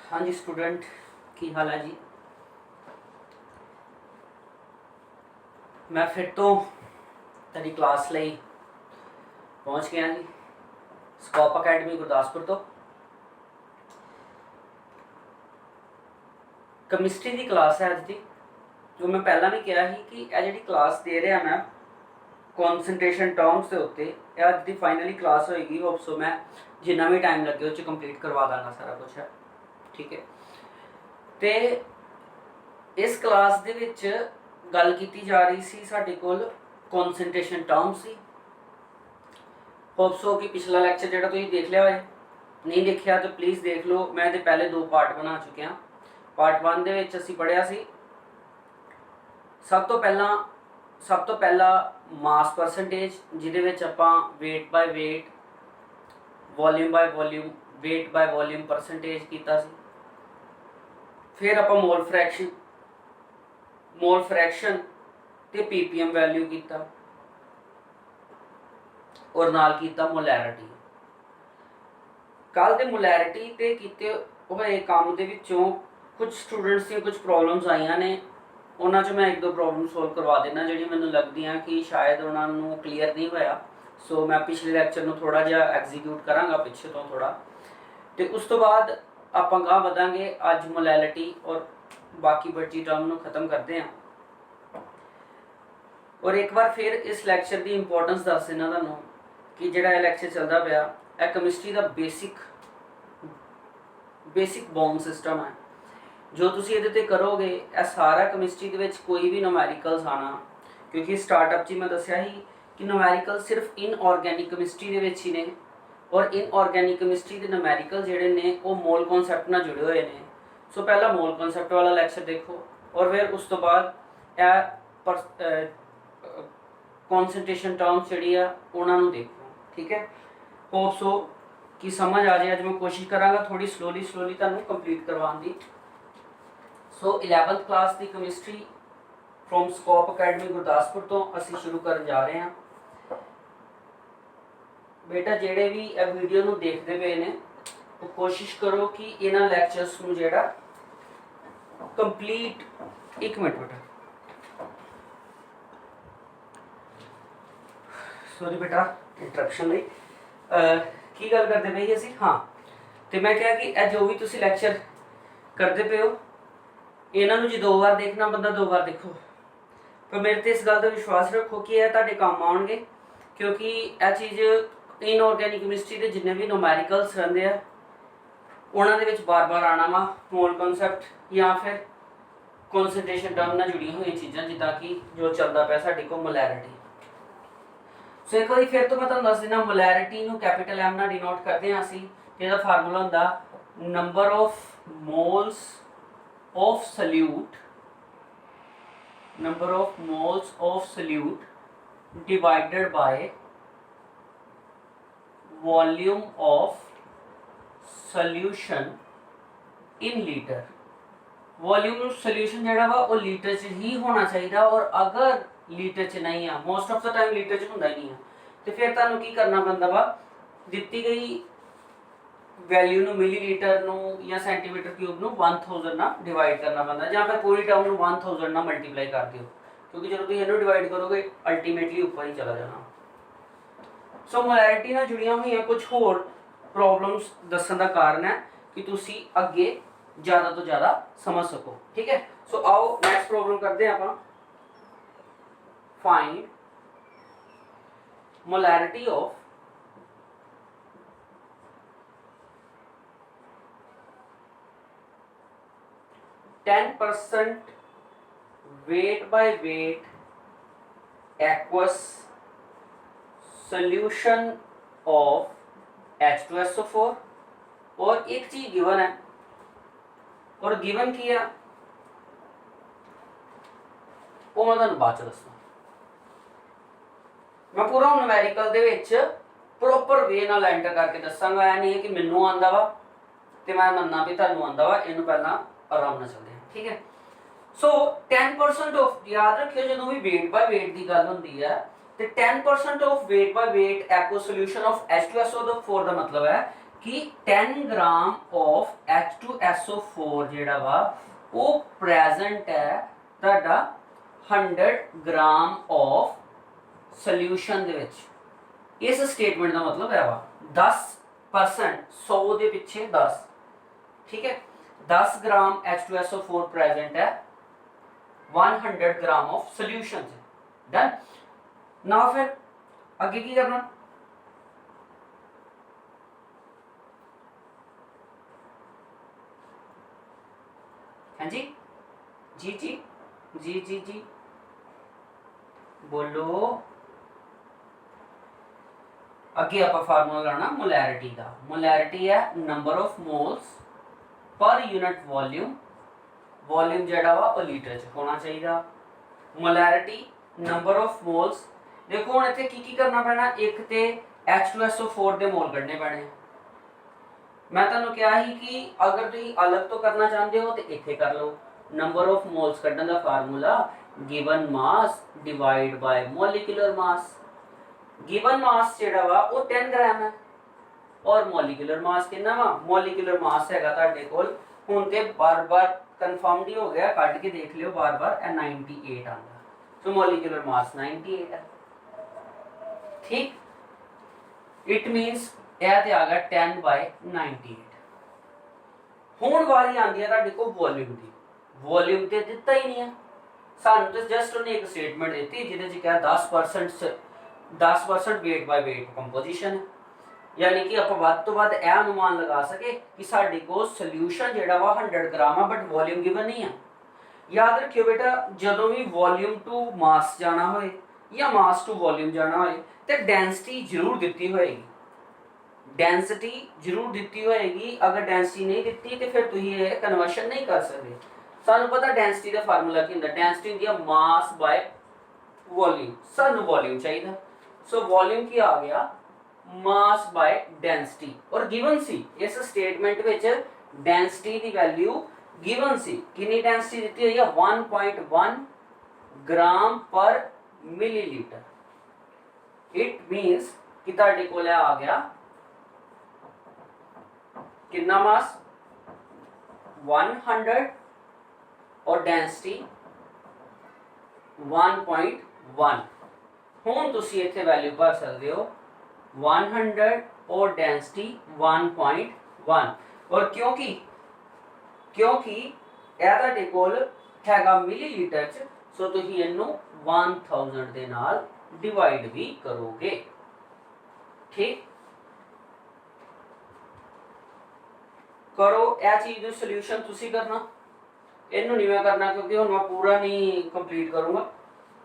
हाँ जी स्टूडेंट की हाल है जी। मैं फिर तो तेरी क्लास ਲਈ पहुँच गया जी ਸਕੋਪ ਅਕੈਡਮੀ ਗੁਰਦਾਸਪੁਰ ਤੋਂ। ਕੈਮਿਸਟਰੀ ਦੀ ਕਲਾਸ ਹੈ ਅੱਜ ਦੀ। ਜੋ ਮੈਂ ਪਹਿਲਾਂ ਵੀ ਕਿਹਾ ਸੀ ਕਿ ਇਹ ਜਿਹੜੀ ਕਲਾਸ ਦੇ ਰਿਹਾ ਮੈਂ ਕਨਸੈਂਟ੍ਰੇਸ਼ਨ ਟਰਮਸ ਦੇ ਉੱਤੇ, ਇਹ ਅੱਜ ਦੀ ਫਾਈਨਲੀ ਕਲਾਸ ਹੋਏਗੀ। ਹੋਪ ਸੋ ਮੈਂ ਜਿੰਨਾ ਵੀ ਟਾਈਮ ਲੱਗੇ ਉਹ 'ਚ ਕੰਪਲੀਟ ਕਰਵਾ ਦਾਂਗਾ ਸਾਰਾ ਕੁਝ ਹੈ, ਠੀਕ ਹੈ। ਤੇ ਇਸ ਕਲਾਸ ਦੇ ਵਿੱਚ ਗੱਲ ਕੀਤੀ ਜਾ ਰਹੀ ਸੀ ਸਾਡੇ ਕੋਲ ਕਨਸੈਂਟ੍ਰੇਸ਼ਨ ਟਰਮਸ ਸੀ। ਹੋਪ ਸੋ ਕਿ ਪਿਛਲਾ ਲੈਕਚਰ ਜਿਹੜਾ ਤੁਸੀਂ ਦੇਖ ਲਿਆ ਹੋਏ, नहीं देखा तो प्लीज़ देख लो। मैं तो पहले 2 पार्ट बना चुके हाँ। पार्ट 1 ਦੇ ਵਿੱਚ ਅਸੀਂ ਪੜ੍ਹਿਆ ਸੀ ਸਭ ਤੋਂ ਪਹਿਲਾ ਮਾਸ ਪਰਸੈਂਟੇਜ, ਜਿਹਦੇ ਵਿੱਚ ਆਪਾਂ weight by weight, volume by volume, weight by volume percentage ਕੀਤਾ ਸੀ। फिर ਆਪਾਂ मोल फ्रैक्शन ਤੇ ppm वैल्यू ਕੀਤਾ और नाल ਕੀਤਾ मोलैरिटी। कल के मोलैरिटी ते कीते होए काम दे विचों कुछ स्टूडेंट्स दी कुछ प्रॉब्लम्स आईयां ने, उन्हां चों मैं 1-2 प्रॉब्लम सॉल्व करवा देना जिहड़ी मैनूं लगदियां कि शायद उन्हां नूं क्लीयर नहीं होया। सो मैं पिछले लैक्चर नूं थोड़ा जिहा एग्जीक्यूट करांगा पिछे तो थोड़ा, ते उस तो बाद आपां गांह वधांगे। अज मोलैरिटी और बाकी बची टर्म नूं खत्म करदे हां और एक बार फिर इस लैक्चर की इंपॉर्टेंस दस देना तुहानूं कि जिहड़ा लैक्चर चलदा पिया ਇਹ ਕੈਮਿਸਟਰੀ ਦਾ ਬੇਸਿਕ ਬੌਂਡ ਸਿਸਟਮ ਹੈ। ਜੋ ਤੁਸੀਂ ਇਹਦੇ ਤੇ ਕਰੋਗੇ ਇਹ ਸਾਰਾ ਕੈਮਿਸਟਰੀ ਦੇ ਵਿੱਚ ਕੋਈ ਵੀ ਨੂਮੈਰੀਕਲਸ ਆਣਾ, ਕਿਉਂਕਿ ਸਟਾਰਟਅਪ 'ਚ ਮੈਂ ਦੱਸਿਆ ਸੀ ਕਿ ਨੂਮੈਰੀਕਲ ਸਿਰਫ ਇਨਆਰਗੈਨਿਕ ਕੈਮਿਸਟਰੀ ਦੇ ਵਿੱਚ ਹੀ ਨੇ ਔਰ ਇਨਆਰਗੈਨਿਕ ਕੈਮਿਸਟਰੀ ਦੇ ਨੂਮੈਰੀਕਲ ਜਿਹੜੇ ਨੇ ਉਹ ਮੋਲ ਕਨਸੈਪਟ ਨਾਲ ਜੁੜੇ ਹੋਏ ਨੇ। ਸੋ ਪਹਿਲਾਂ ਮੋਲ ਕਨਸੈਪਟ ਵਾਲਾ ਲੈਕਚਰ ਦੇਖੋ ਔਰ ਫਿਰ ਉਸ ਤੋਂ ਬਾਅਦ ਇਹ ਕਨਸੈਂਟ੍ਰੇਸ਼ਨ ਟਰਮਸ ਜਿਹੜੀ ਆ ਉਹਨਾਂ ਨੂੰ ਦੇਖੋ, ठीक है। होप सो कि समझ आ जाए। अज मैं कोशिश करांगा थोड़ी स्लोली तुहानूं कंप्लीट करवाउण दी। सो 11th क्लास की chemistry from scope academy Gurdaspur तो असीं शुरू करन जा रहे हैं। बेटा जिहड़े भी इह वीडियो नूं देखदे पए ने वो कोशिश करो कि इन्हां लैक्चर्स नूं जिहड़ा कंप्लीट, एक मिनट बेटा, सॉरी बेटा इंटरप्शन लई की गल करते पे असीं। हाँ, तो मैं क्या कि जो भी तुसीं लैक्चर करते पे हो इन्हां नूं जे 2 बार देखना बंदा 2 बार देखो, पर मेरे ते इस गल का विश्वास रखो कि यह तुहाडे काम आउणगे, क्योंकि यह चीज़ इनऑर्गैनिक कैमिस्ट्री के जिन्ने भी न्यूमैरिकल्स रहिंदे आ उन्हां दे विच बार बार आना वा मोल कॉन्सैप्ट या फिर कॉन्सनट्रेशन टर्म नाल जुड़ियां हुई चीज़ां, जिद्दां कि जो चलदा पिया साडे कोल मोलैरिटी। सो एक बार फिर तो मैं तुहानूं दस देना मोलैरिटी नूं कैपिटल M नाल डिनोट करते हैं असीं, जिहदा फार्मूला हुंदा number of moles of solute, number of moles of solute divided by volume of solution in litre. Volume of solution जिहड़ा वा वो लीटर च ही होना चाहिए और अगर लीटर च नहीं है, most of the time litre च हुंदा ही नहीं है, तो फिर तुहानूं की करना पैंदा वा, दित्ती गई वैल्यू नूं मिलीलीटर नूं या सेंटीमीटर क्यूब नूं 1000 नाल डिवाइड करना पैंदा, या फिर पूरी टर्म नूं 1000 नाल मल्टीप्लाई कर दिओ, क्योंकि जो तुसीं इहनूं डिवाइड करोगे अल्टीमेटली ऊपर ही चला जाना। सो मोलैरिटी नाल जुड़ियां हुई कुछ होर प्रॉब्लम्स दस्सण दा कारण है कि तुसीं अगे ज़्यादा तो ज़्यादा समझ सको, ठीक है। सो आओ नैक्सट प्रॉब्लम करते हैं आप। Find molarity of %, weight by weight aqueous solution of H2SO4 और एक चीज गिवन है, और गिवन की है वो मैं तुहानूं बाद च दस्सना। मैं पूरा न्यूमैरिकल दे विच प्रॉपर वे नाल एंटर करके दसांगा। ऐ नहीं है कि मैनूं आंदा वा ते मैं मन्ना भी तुहानूं आंदा वा, इहनूं पहलां आराम नाल चलदे हां, ठीक है। सो 10% ऑफ, याद रखियो जदों भी वेट बाय वेट की गल हुंदी है ते 10% of weight by weight aqueous solution of H2SO4 दा मतलब है कि 10 ग्राम ऑफ H2SO4 ਜਿਹੜਾ ਵਾ ਉਹ ਪ੍ਰੈਜ਼ੈਂਟ ਹੈ ਤੁਹਾਡਾ 100 ग्राम ऑफ ਸੋਲੂਸ਼ਨ ਦੇ ਵਿੱਚ। ਇਸ ਸਟੇਟਮੈਂਟ ਦਾ ਮਤਲਬ ਹੈ ਵਾ 10% 100 ਦੇ ਪਿੱਛੇ 10, ठीक है। 10 ग्राम H2SO4 प्रेजेंट है 100 ग्राम ऑफ सोल्यूशन से। डन। नाउ फिर आगे की करना, हाँ जी जी जी जी जी जी बोलो। अगे आप फार्मूला लाना मोलैरिटी का। मोलैरिटी है number of moles per unit volume. Volume जड़ा वा वो लीटर च होना चाहिए। Molarity number of moles. देखो हुण इत्थे की करना पैना, एक ते H2SO4 दे मोल कढने पैणे। मैं तुहानूं कहा ही कि अगर तुसीं अलग तो करना चाहते हो तो इत्थे कर लो। नंबर ऑफ मोल्स कढण दा formula given mass divide by molecular mass. Given mass जड़ा वा वो 10 ग्राम है और मॉलिक्यूलर मास कितना वा, मॉलिक्यूलर मास हैगा तुहाडे कोल हुण ते बार-बार कंफर्मड ही हो गया, कट के देख लियो बार-बार, 98 आंदा। सो मॉलिक्यूलर मास 98 है, ठीक। इट मींस यह ते आ गया 10/98। हुण वारी आंदी है तुहाडे कोल वॉल्यूम दी। वॉल्यूम ते दिता ही नहीं है सानू, तो जस्ट उन्हें एक स्टेटमेंट दी जिहदे च क्या 10% वेट बाय वेट कंपोजिशन है। यानी कि आप वध तो वध यह अनुमान लगा सके कि साडे को सोल्यूशन जिहड़ा वा 100 ग्राम है बट वॉल्यूम गिवन नहीं है। याद रखियो बेटा, जदों भी वॉल्यूम टू मास जाना होए या मास टू वॉल्यूम जाना होए ते डेंसिटी जरूर दिती होएगी। डेंसिटी जरूर दिती होएगी। अगर डेंसिटी नहीं दिती तो फिर तुसीं ये कन्वर्शन नहीं कर सकते। सानू पता डेंसिटी का फार्मूला की हुंदा, डेंसिटी हुंदी है मास बाय वॉल्यूम। सानू वॉल्यूम चाहिए, सो वॉल्यूम की आ गया मास बाय डेंसिटी। और गिवन सी इस स्टेटमेंट विच डेंसिटी की वैल्यू गिवन सी, कितनी डेंसिटी दी हुई है 1.1 ग्राम पर मिलीलीटर। इट मींस कि तुहाडे कोल आ गया कितना मास 100 और डेंसिटी 1.1। हुण तुसीं इत्थे वैल्यू भर सकदे हो 100 और डेंसिटी 1.1। और क्योंकि यह तुहाडे कोल हैगा मिलीलीटर च, सो तुसीं इहनूं 1000 दे नाल डिवाइड भी करोगे, ठीक। करो यह चीज दा सोल्यूशन तुसीं करना, इहनूं नहीं मैं करना क्योंकि हुण मैं पूरा नहीं कंप्लीट करूंगा।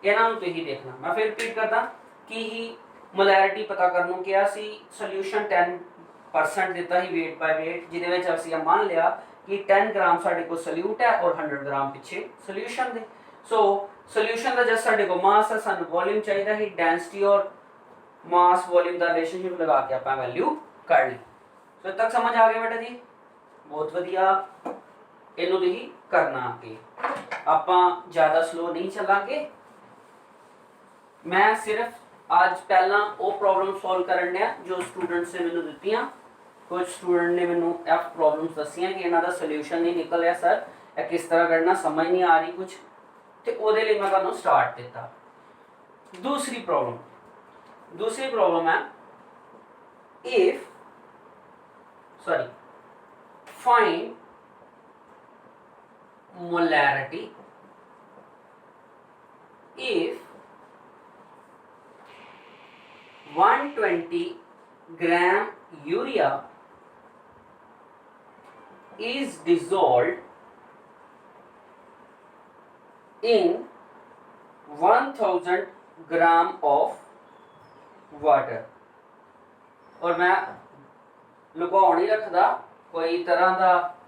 इन्हां नूं तुसीं देखना। मैं फिर रिपीट करदा कि मोलैरिटी पता करन नूं किहा सी, सोल्यूशन 10% दिता ही वेट बाय वेट, जिहदे विच असीं मान लिया कि 10 ग्राम साडे को सोल्यूट है और 100 ग्राम पिछे सोल्यूशन दे। सो सोल्यूशन का जस्ट साडे को मास है, सानू वॉल्यूम चाहिए ही। डेंसिटी और मास वॉल्यूम का रिलेशनशिप लगा के आपां वैल्यू कढ ली। सो तक समझ आ गया बेटा जी? बहुत वधिया। इहनूं तुसीं करना आगे, आपां ज़्यादा स्लो नहीं चलांगे। मैं सिर्फ आज पहला वो प्रॉब्लम सॉल्व करन दिया जो स्टूडेंट्स ने मैनूं दित्तियां। कुछ स्टूडेंट ने मैनूं एफ प्रॉब्लम्स दसियां कि इन्हां दा सोल्यूशन नहीं निकलिया सर, यह किस तरह करना समझ नहीं आ रही कुछ, तो ਉਹਦੇ ਲਈ मैं ਤੁਹਾਨੂੰ स्टार्ट दिता। दूसरी प्रॉब्लम है if find molarity if 120 gram urea is dissolved in 1000 gram of water. और मैं लुकाउण नहीं रखता कोई तरह का,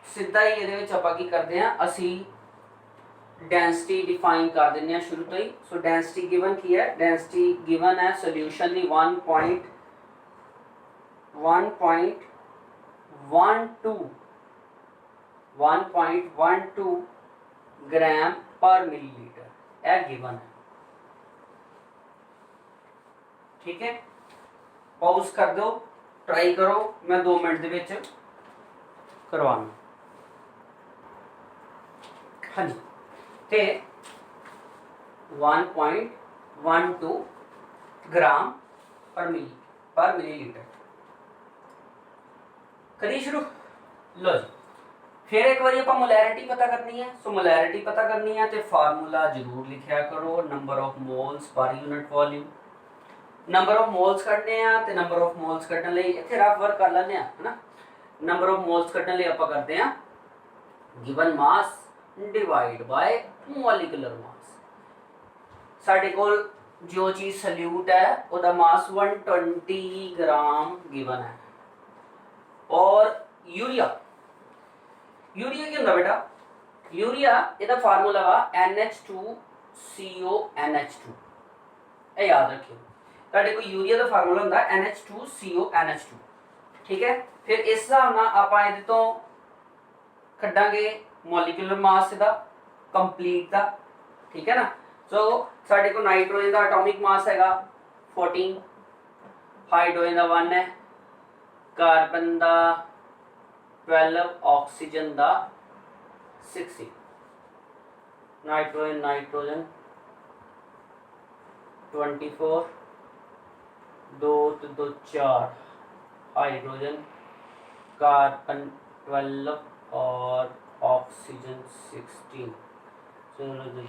सीधा ही ये की करते हैं असी डेंसिटी डिफाइन कर दें शुरू तो ही। सो डेंसिटी गिवन की है, डेंसिटी गिवन है सोल्यूशन की 1.12 ग्राम पर मिलीलीटर, यह गिवन है, ठीक है। पॉज कर दो, ट्राई करो, मैं 2 मिनट दे विच करवाना। हाँ जी, तो 1.12 ग्राम पर मिलीलीटर करिए शुरू। लो जी, फिर एक बार आप मोलैरिटी पता करनी है। सो मोलैरिटी पता करनी है तो फार्मूला जरूर लिखा करो, number of moles per unit volume. Number of moles कढ़ने तो नंबर ऑफ मोल्स कढ़ने लिए इत्थे रफ वर्क कर लें, है ना। नंबर ऑफ मोल्स कढ़ने लिए आप करते हैं given mass divide by molecular मास। साडे कोल जो चीज सल्यूट है उसका मास 120 ग्राम गिवन है। और यूरिया की होंगे बेटा, यूरिया इसका फार्मूला वा NH2CONH2, ये याद रखियो। तुहाडे कोई यूरिया का फार्मूला होंदा NH2CONH2, ठीक है। फिर इस हिसाब नाल आपां इहदे तो कड्डांगे मॉलिक्यूलर मास इसदा कंप्लीट दा, ठीक है ना। सो साडे को नाइट्रोजन का एटॉमिक मास हैगा 14, हाइड्रोजन का 1 है, कार्बन का 12, ऑक्सीजन का 60, नाइट्रोजन 24, 2 तो 2 4, हाइड्रोजन, कार्बन 12 और ऑक्सीजन 16। चलो तो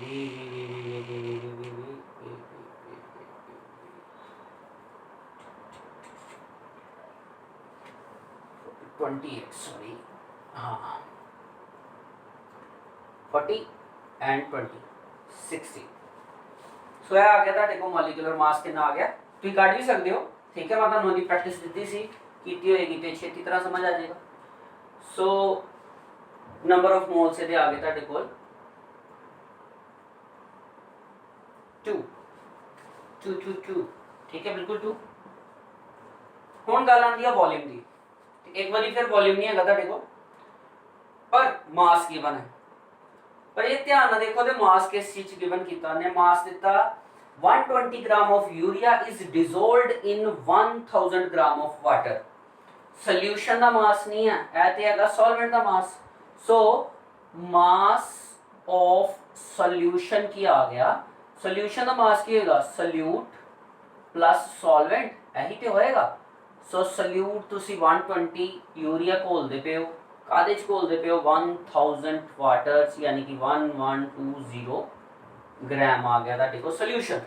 28, सॉरी, हाँ 40 एंड 20 60। सो यह आ गया था देखो मॉलिक्यूलर मास कितना आ गया, तुम काट भी सकते हो, ठीक है। मैं तुहानू दी प्रैक्टिस दी सी कीती होएगी तो छेती तरह समझ आ जाएगा। सो नंबर ऑफ मोल्स ये आ गए तुहाडे कोल 2, ठीक है, बिल्कुल 2। हुण गल आंदी है वॉल्यूम दी। एक बार फिर वॉल्यूम नहीं है तुहाडे कोल, पर मास गिवन है। पर ये ध्यान ना देखो तो मास किस चीज गिवन कीता ने, मास दिता 120 gram of urea is dissolved in 1000 gram of water. Solution का मास नहीं है, ऐ ते हैगा सॉल्वेंट का मास। सो मास ऑफ सोल्यूशन की आ गया, सोल्यूशन का मास की होगा सोल्यूट प्लस सॉल्वेंट, यही तो होएगा। सो सोल्यूट तुसी 120 यूरिया घोलते पे हो, कादे च घोलते पे हो 1000 वाटर्स, यानी कि 1120 ग्राम आ गया देखो सोल्यूशन।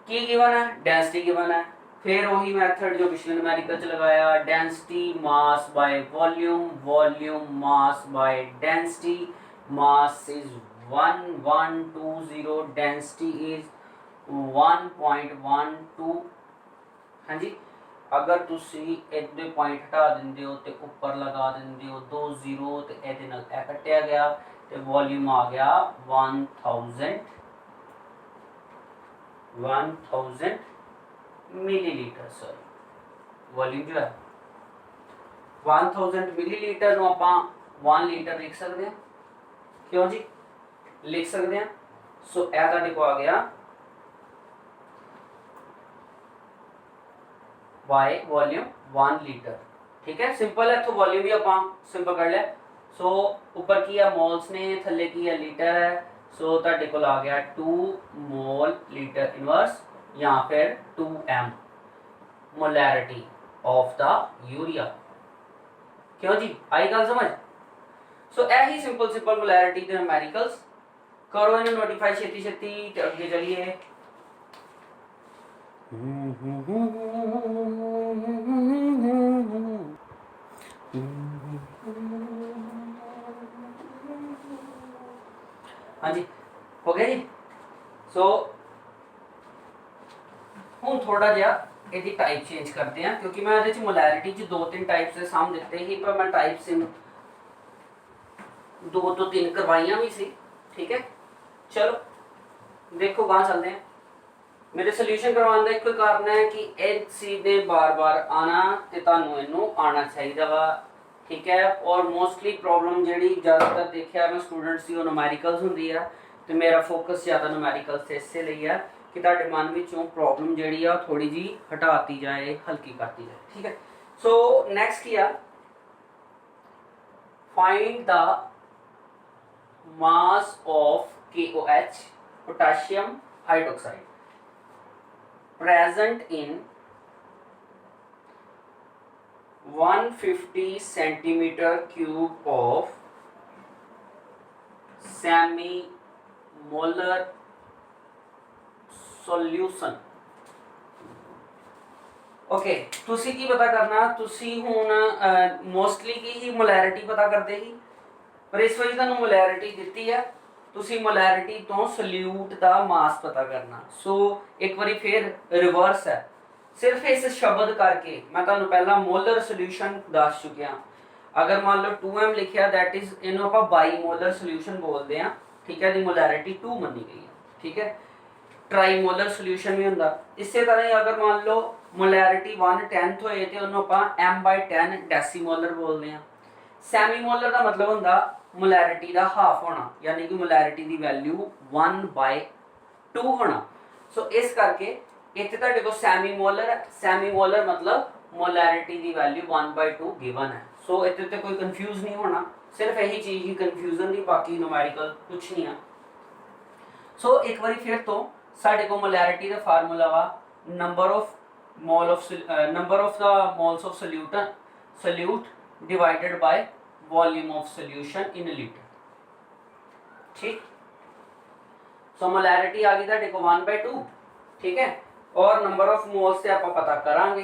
की गिवन है, डेंसिटी गिवन है। फिर वही मेथड जो पिछले न्यूमेरिकल च लगाया, density mass by volume, volume mass by density, mass is 1120, density is 1.12। हाँ जी, अगर तुसी इधर पॉइंट हटा देंदे हो तो ऊपर लगा देंदे हो 2 0 तो इहदे नाल ए कटिया गया तो वॉल्यूम आ गया 1000 मिलीलीटर। सॉरी वॉल्यूम जो है 1000 मिलीलीटर नु आपां 1 लीटर लिख सकते हैं, क्यों जी लिख सकते हैं। सो ए तुहाडे को आ गया बाय वॉल्यूम 1 लीटर, ठीक है। सिंपल है, तो वॉल्यूम भी आप सिंपल कर ले। सो ऊपर की है मोल्स ने, थल्ले की है लीटर है। सो तुहाडे कोल आ गया 2 मोल लीटर इनवर्स, या फिर 2m molarity of the urea. क्यों जी, आई गल समझ। सो यही सिंपल मोलैरिटी के न्यूमेरिकल्स करो, इन्हें नोटिफाई छेती छेती ते अगे चलिए। हाँ जी, हो गया जी। सो हम थोड़ा जिहा ਇਹਦੀ टाइप चेंज करते हैं, क्योंकि मैं ਇਹਦੇ ਚ मोलैरिटी च 2-3 टाइप्स ਦੇ साम ਦਿੱਤੇ ही, पर मैं टाइप्स 2 तो 3 करवाइयां भी सी, ठीक है। चलो देखो कहाँ चलते हैं। मेरे सोल्यूशन करवाने का एक कारण है कि इस चीज ने बार-बार आना ते तुहानू इनू आना चाहिए वा, ठीक है। और मोस्टली प्रॉब्लम जिहड़ी ज़्यादातर देखिया मैं स्टूडेंट्स की न्यूमेरिकल्स हुंदी है, तो मेरा फोकस ज़्यादा न्यूमेरिकल्स से इससे लिए है कि ਤੁਹਾਡੇ ਮਨ ਵਿੱਚੋਂ ਪ੍ਰੋਬਲਮ ਜਿਹੜੀ ਆ ਥੋੜੀ ਜੀ ਹਟਾਤੀ ਜਾਏ, ਹਲਕੀ ਕਰਤੀ ਜਾਏ। ਠੀਕ ਹੈ। ਸੋ ਨੈਕਸਟ ਕੀ ਆ, find the mass of KOH, potassium hydroxide, present in 150 centimeter cube of semi molar solution। Okay ਤੁਸੀਂ ਕੀ ਪਤਾ ਕਰਨਾ, ਤੁਸੀਂ ਹੁਣ ਮੋਸਟਲੀ ਕੀ ਹੀ ਮੋਲੈਰਿਟੀ ਪਤਾ ਕਰਦੇ ਸੀ, ਪਰ ਇਸ ਵਾਰੀ ਤੁਹਾਨੂੰ ਮੋਲੈਰਿਟੀ ਦਿੱਤੀ ਹੈ, ਤੁਸੀਂ ਮੋਲੈਰਿਟੀ ਤੋਂ ਸੋਲਿਊਟ ਦਾ ਮਾਸ ਪਤਾ ਕਰਨਾ। ਸੋ ਇੱਕ ਵਾਰੀ ਫੇਰ ਰਿਵਰਸ ਹੈ, ਸਿਰਫ ਇਸ ਸ਼ਬਦ ਕਰਕੇ ਮੈਂ ਤੁਹਾਨੂੰ ਪਹਿਲਾਂ ਮੋਲਰ ਸੋਲੂਸ਼ਨ ਦੱਸ ਚੁੱਕਿਆ। ਅਗਰ ਮੰਨ ਲਓ 2m ਲਿਖਿਆ ਦੈਟ ਇਜ਼ ਇਹਨੂੰ ਆਪਾਂ ਬਾਈ ਮੋਲਰ ਸੋਲੂਸ਼ਨ ਬੋਲਦੇ ਆ। ਠੀਕ ਹੈ, ਦੀ ਮੋਲੈਰਿਟੀ 2 ਮੰਨੀ ਗਈ ਹੈ। ਠੀਕ ਹੈ, ट्राईमोलर सोल्यूशन भी होंगे। इस तरह ही अगर मान लो मोलैरिटी 1/10 होए तो उन्होंने आप m/10 डेसीमोलर बोलते हैं। सैमीमोलर का मतलब होंगे मोलैरिटी का हाफ होना, यानी कि मोलैरिटी की वैल्यू 1/2 होना। सो इस करके इतने तुहाडे कोल सैमीमोलर मतलब मोलैरिटी की वैल्यू 1/2 गिवन है। सो इतने तो कोई कन्फ्यूज नहीं होना, सिर्फ यही चीज़ ही कन्फ्यूजन की, बाकी न्यूमेरिकल कुछ नहीं है। सो एक बार फिर तो साढ़े को मोलैरिटी का फार्मूला वा number of the moles of solute divided by volume of solution in litre. ठीक, सो मोलैरिटी आ गई तुहाडे को 1/2। ठीक है, और नंबर ऑफ मोल्स से आप पता करांगे।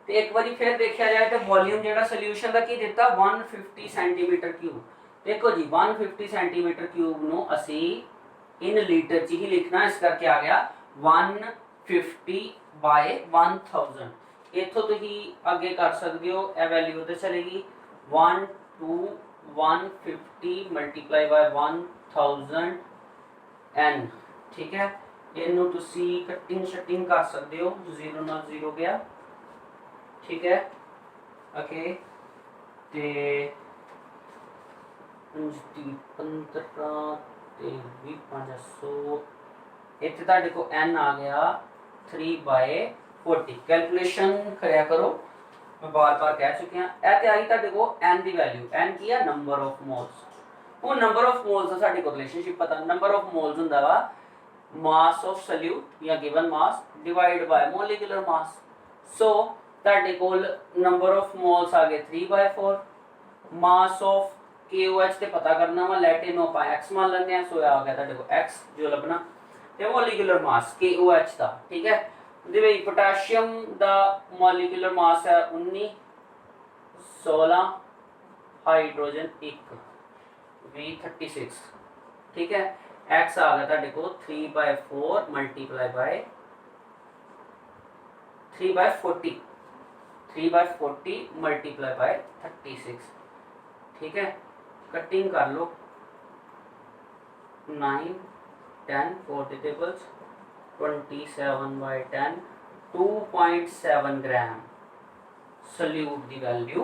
तो एक बार फिर देखा जाए तो वॉल्यूम जो सोल्यूशन का की दिता 150 सेंटीमीटर क्यूब। देखो जी 150 सेंटीमीटर क्यूब नूं असी इन लीटर च ही लिखना, इस करके आ गया 150/1000। इथों तो ही आगे कर सकते हो, यह वैल्यू तो चलेगी 1 to 150 मल्टीप्लाई बाय 1000 n। ठीक है, इनू तुसी कटिंग शटिंग कर सकते हो, 0 ਨਾਲ 0 गया। ठीक है, ओके ते 15 भी 500 इतने तुहाडे को n आ गया 3/40। कैलकुलेशन करया करो, मैं बार बार कह चुकी हूँ। यह तो आई तुहाडे को n की वैल्यू, n की है नंबर ऑफ मोल्स। वो नंबर ऑफ मोल्स का साडे को रिलेशनशिप पता, नंबर ऑफ मोल्स हुंदा वा मास ऑफ सोल्यूट या given mass divide by molecular mass. So तुहाडे कोल नंबर ऑफ मोल्स आ गए 3/4, मास ऑफ KOH ਤੇ ਪਤਾ ਕਰਨਾ ਵਾ, ਲੈਟਿਨ ਨੂੰ ਆਪਾਂ x ਮੰਨ ਲੈਂਦੇ ਆ। ਸੋ ਆ ਗਿਆ ਤੁਹਾਡੇ ਕੋਲ x ਜੋ ਲੱਭਣਾ, ਤੇ ਮੋਲੀਕੂਲਰ ਮਾਸ KOH ਦਾ। ਠੀਕ ਹੈ, ਦੇ ਵਿੱਚ ਪੋਟਾਸ਼ੀਅਮ ਦਾ ਮੋਲੀਕੂਲਰ ਮਾਸ ਹੈ 19, 16, ਹਾਈਡਰੋਜਨ 1 V36। ठीक है, x आ गया ਤੁਹਾਡੇ ਕੋਲ 3/4 ਮਲਟੀਪਲਾਈ ਬਾय 3/40 मल्टीप्लाई बाय 36। ठीक है, कटिंग कर लो 9 10 4 टेबल्स 27/10 2.7 ग्राम सल्यूट की वैल्यू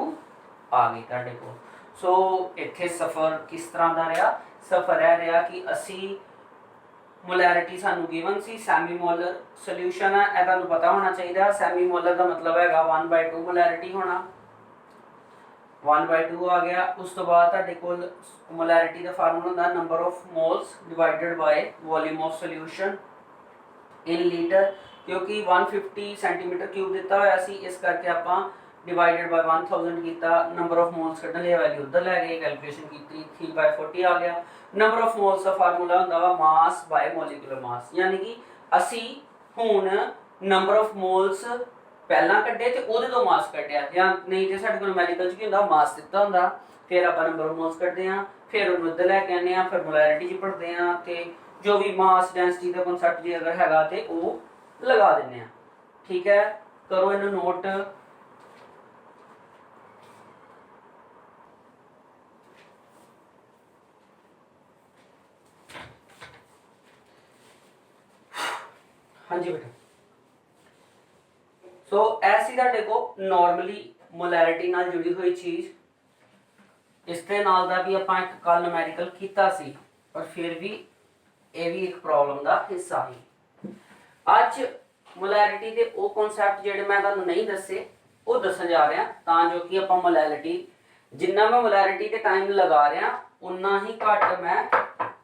आ गई तुहाडे कोल। सो इत्थे सफ़र किस तरह का रहा, सफ़र यह रहा कि असी मोलैरिटी सानू गिवन सी, सैमीमोलर सोल्यूशन है, यह तुहानू पता होना चाहिए। सैमीमोलर का मतलब है 1/2 मोलैरिटी होना, 1/2 आ गया। उस तो बाद तुहाडे कोल मोलैरिटी का फार्मूला होंदा number of moles divided by volume of solution in litre, क्योंकि 150 सेंटीमीटर क्यूब दिता होया सी, इस करके आपां डिवाइडेड बाय 1000 कीता, नंबर ऑफ मोल्स कढण लई वैल्यू उधर लै गए, कैलकुलेशन की 3/40 आ गया। नंबर ऑफ मोल्स का फार्मूला होंदा वा मास बाय मोलिकुलर मास, यानी कि असी हुण नंबर ऑफ मोल्स पहला कड्ढे ते ओहदे तो मास कड्ढिया, या नहीं तो साडे कोल मैडिकल च की हुंदा मास दिता हुंदा, फिर आपां नंबर ऑफ मोल्स कड्ढदे हां, फिर उहनूं इधर लैके आने हां, फिर मोलैरिटी च पढ़दे हां, ते जो भी मास डेंसिटी का कॉन्सैप्ट जी अगर हैगा ते ओह लगा दिंदे हां। ठीक है, करो इहनूं नोट। हाँ जी बेटा, सो ऐसी तुहाडे को नॉर्मली मोलैरिटी नाल जुड़ी हुई चीज़, इस दे नाल दा भी आपां एक कल न्यूमेरिकल कीता सी, पर फिर भी ये भी एक प्रॉब्लम का हिस्सा ही। ਅੱਜ ਮੋਲੈਰਿਟੀ ਦੇ ਉਹ ਕਨਸੈਪਟ ਜਿਹੜੇ ਮੈਂ ਤੁਹਾਨੂੰ ਨਹੀਂ ਦੱਸੇ ਉਹ ਦੱਸਣ ਜਾ ਰਿਹਾ, ਤਾਂ ਜੋ ਕਿ ਆਪਾਂ ਮੋਲੈਰਿਟੀ, ਜਿੰਨਾ ਮੈਂ ਮੋਲੈਰਿਟੀ ਤੇ ਟਾਈਮ ਲਗਾ ਰਿਹਾ ਉਨਾ ਹੀ ਘੱਟ ਮੈਂ,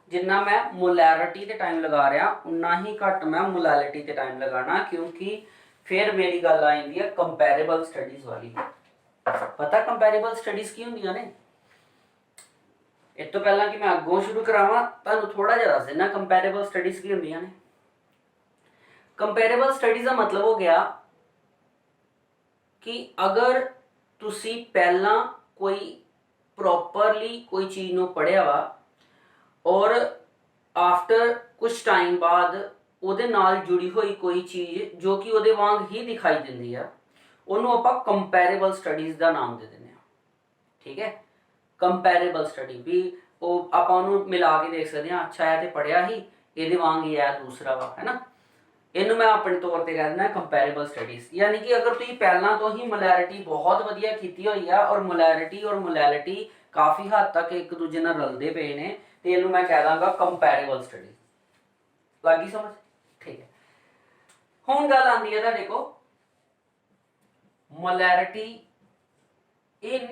ਜਿੰਨਾ ਮੈਂ ਮੋਲੈਰਿਟੀ ਤੇ ਟਾਈਮ ਲਗਾ ਰਿਹਾ ਉਨਾ ਹੀ ਘੱਟ ਮੈਂ ਮੋਲੈਰਿਟੀ ਤੇ ਟਾਈਮ ਲਗਾਣਾ, ਕਿਉਂਕਿ ਫਿਰ ਮੇਰੀ ਗੱਲ ਆ ਜਾਂਦੀ ਹੈ ਕੰਪੈਰੀਬਲ ਸਟੱਡੀਜ਼ ਵਾਲੀ। ਪਤਾ ਕੰਪੈਰੀਬਲ ਸਟੱਡੀਜ਼ ਕੀ ਹੁੰਦੀਆਂ ਨੇ? ਇਸ ਤੋਂ ਪਹਿਲਾਂ ਕਿ ਮੈਂ ਅੱਗੋਂ ਸ਼ੁਰੂ ਕਰਾਵਾਂ ਤੁਹਾਨੂੰ ਥੋੜਾ ਜਿਹਾ ਦੱਸ ਦੇਣਾ ਕੰਪੈਰੀਬਲ ਸਟੱਡੀਜ਼ ਕੀ ਹੁੰਦੀਆਂ ਨੇ। ਕੰਪੈਰੀਬਲ ਸਟੱਡੀਜ਼ ਦਾ ਮਤਲਬ ਹੋ ਗਿਆ ਕਿ ਅਗਰ ਤੁਸੀਂ ਪਹਿਲਾਂ ਕੋਈ ਪ੍ਰੋਪਰਲੀ ਕੋਈ ਚੀਜ਼ ਨੂੰ ਪੜ੍ਹਿਆ ਵਾ ਔਰ ਆਫਟਰ ਕੁਝ ਟਾਈਮ ਬਾਅਦ ਉਹਦੇ ਨਾਲ ਜੁੜੀ ਹੋਈ ਕੋਈ ਚੀਜ਼ ਜੋ ਕਿ ਉਹਦੇ ਵਾਂਗ ਹੀ ਦਿਖਾਈ ਦਿੰਦੀ ਆ, ਉਹਨੂੰ ਆਪਾਂ ਕੰਪੈਰੀਬਲ ਸਟੱਡੀਜ਼ ਦਾ ਨਾਮ ਦੇ ਦਿੰਦੇ ਆ। ਠੀਕ ਹੈ, ਕੰਪੈਰੀਬਲ ਸਟੱਡੀ ਵੀ ਉਹ ਆਪਾਂ ਉਹਨੂੰ ਮਿਲਾ ਕੇ ਦੇਖ ਸਕਦੇ ਹਾਂ, ਅੱਛਾ ਇਹ ਤੇ ਪੜਿਆ ਹੀ, ਇਹਦੇ ਵਾਂਗ ਹੀ ਹੈ ਦੂਸਰਾ ਵਾ, ਹੈ ਨਾ। ਇਹਨੂੰ ਮੈਂ ਆਪਣੇ ਤੌਰ ਤੇ ਕਹਿ ਦਿੰਦਾ ਕੰਪੈਰੀਬਲ ਸਟੱਡੀਜ਼। ਯਾਨੀ ਕਿ ਅਗਰ ਤੁਸੀਂ ਪਹਿਲਾਂ ਤੋਂ ਹੀ ਮੋਲੈਰਿਟੀ ਬਹੁਤ ਵਧੀਆ ਕੀਤੀ ਹੋਈ ਆ ਔਰ ਮੋਲੈਰਿਟੀ ਔਰ ਮੋਲੈਰਿਟੀ ਕਾਫੀ ਹੱਦ ਤੱਕ ਇੱਕ ਦੂਜੇ ਨਾਲ ਰਲਦੇ ਪਏ ਨੇ, ਤੇ ਇਹਨੂੰ ਮੈਂ ਕਹਿ ਦਾਂਗਾ ਕੰਪੈਰੀਬਲ ਸਟੱਡੀਜ਼। ਲੱਗੀ ਸਮਝ? ਠੀਕ ਹੈ, ਹੁਣ ਗੱਲ ਆਉਂਦੀ ਹੈ ਤੁਹਾਡੇ ਕੋਲ molarity in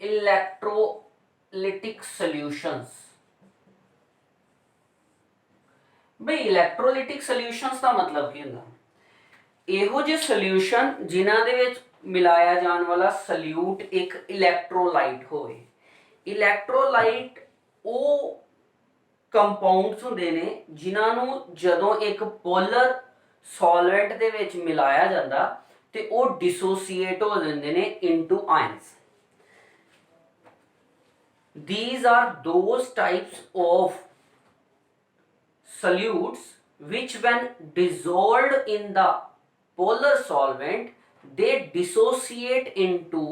electrolytic solutions। ਬਈ ਇਲੈਕਟ੍ਰੋਲਾਈਟਿਕ ਸੋਲਿਊਸ਼ਨਸ ਦਾ ਮਤਲਬ ਕੀ ਹੁੰਦਾ? ਇਹੋ ਜਿਹੇ ਸੋਲਿਊਸ਼ਨ ਜਿਨ੍ਹਾਂ ਦੇ ਵਿੱਚ ਮਿਲਾਇਆ ਜਾਣ ਵਾਲਾ ਸੋਲਿਊਟ ਇੱਕ ਇਲੈਕਟ੍ਰੋਲਾਈਟ ਹੋਵੇ। ਇਲੈਕਟ੍ਰੋਲਾਈਟ ਉਹ ਕੰਪਾਊਂਡਸ ਹੁੰਦੇ ਨੇ ਜਿਨ੍ਹਾਂ ਨੂੰ ਜਦੋਂ ਇੱਕ ਪੋਲਰ ਸੋਲਵੈਂਟ ਦੇ ਵਿੱਚ ਮਿਲਾਇਆ ਜਾਂਦਾ ਤੇ ਉਹ ਡਿਸੋਸੀਏਟ ਹੋ ਜਾਂਦੇ ਨੇ into ions. These are those types of solutes which when dissolved in the polar solvent they dissociate into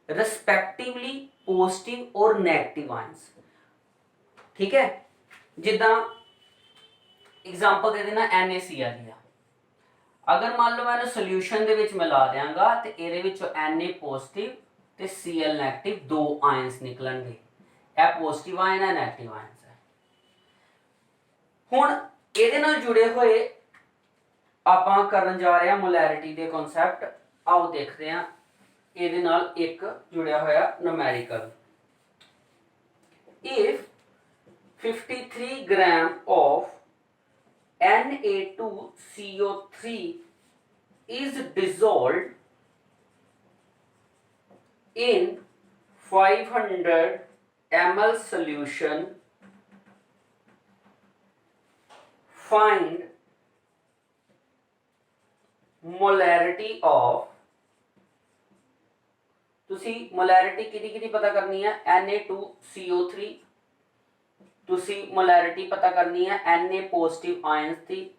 respectively positive or negative ions। ठीक है, जिदा एग्जाम्पल दे देना NaCl ਦੀ। अगर मान लो मैं सोल्यूशन ਦੇ ਵਿੱਚ ਮਿਲਾ ਦਿਆਂਗਾ ਤੇ ਇਹਦੇ ਵਿੱਚੋਂ Na ਪੋਜ਼ਿਟਿਵ ਤੇ Cl ਨੈਗੇਟਿਵ ਦੋ ਆਇਨਸ ਨਿਕਲਣਗੇ। ਇਹ ਪੋਜ਼ਿਟਿਵ ਆਇਨ ਹੈ, ਨੈਗੇਟਿਵ ਆਇਨ ਹੈ। ਹੁਣ ਇਹਦੇ ਨਾਲ ਜੁੜੇ ਹੋਏ ਆਪਾਂ ਕਰਨ ਜਾ ਰਹੇ ਹਾਂ ਮੋਲੈਰਿਟੀ ਦੇ ਕਨਸੈਪਟ। ਆਓ ਦੇਖਦੇ ਹਾਂ ਇਹਦੇ ਨਾਲ ਇੱਕ ਜੁੜਿਆ ਹੋਇਆ numerical. if 53 gram of Na2CO3 is dissolved in 500 ml solution, find molarity of, ਤੁਸੀਂ molarity ਕਿਹਦੀ ਪਤਾ ਕਰਨੀ ਹੈ? Na2CO3। ਤੁਸੀਂ molarity ਪਤਾ ਕਰਨੀ ਹੈ Na ਪੋਜ਼ਿਟਿਵ ਆਇਨਸ ਦੀ,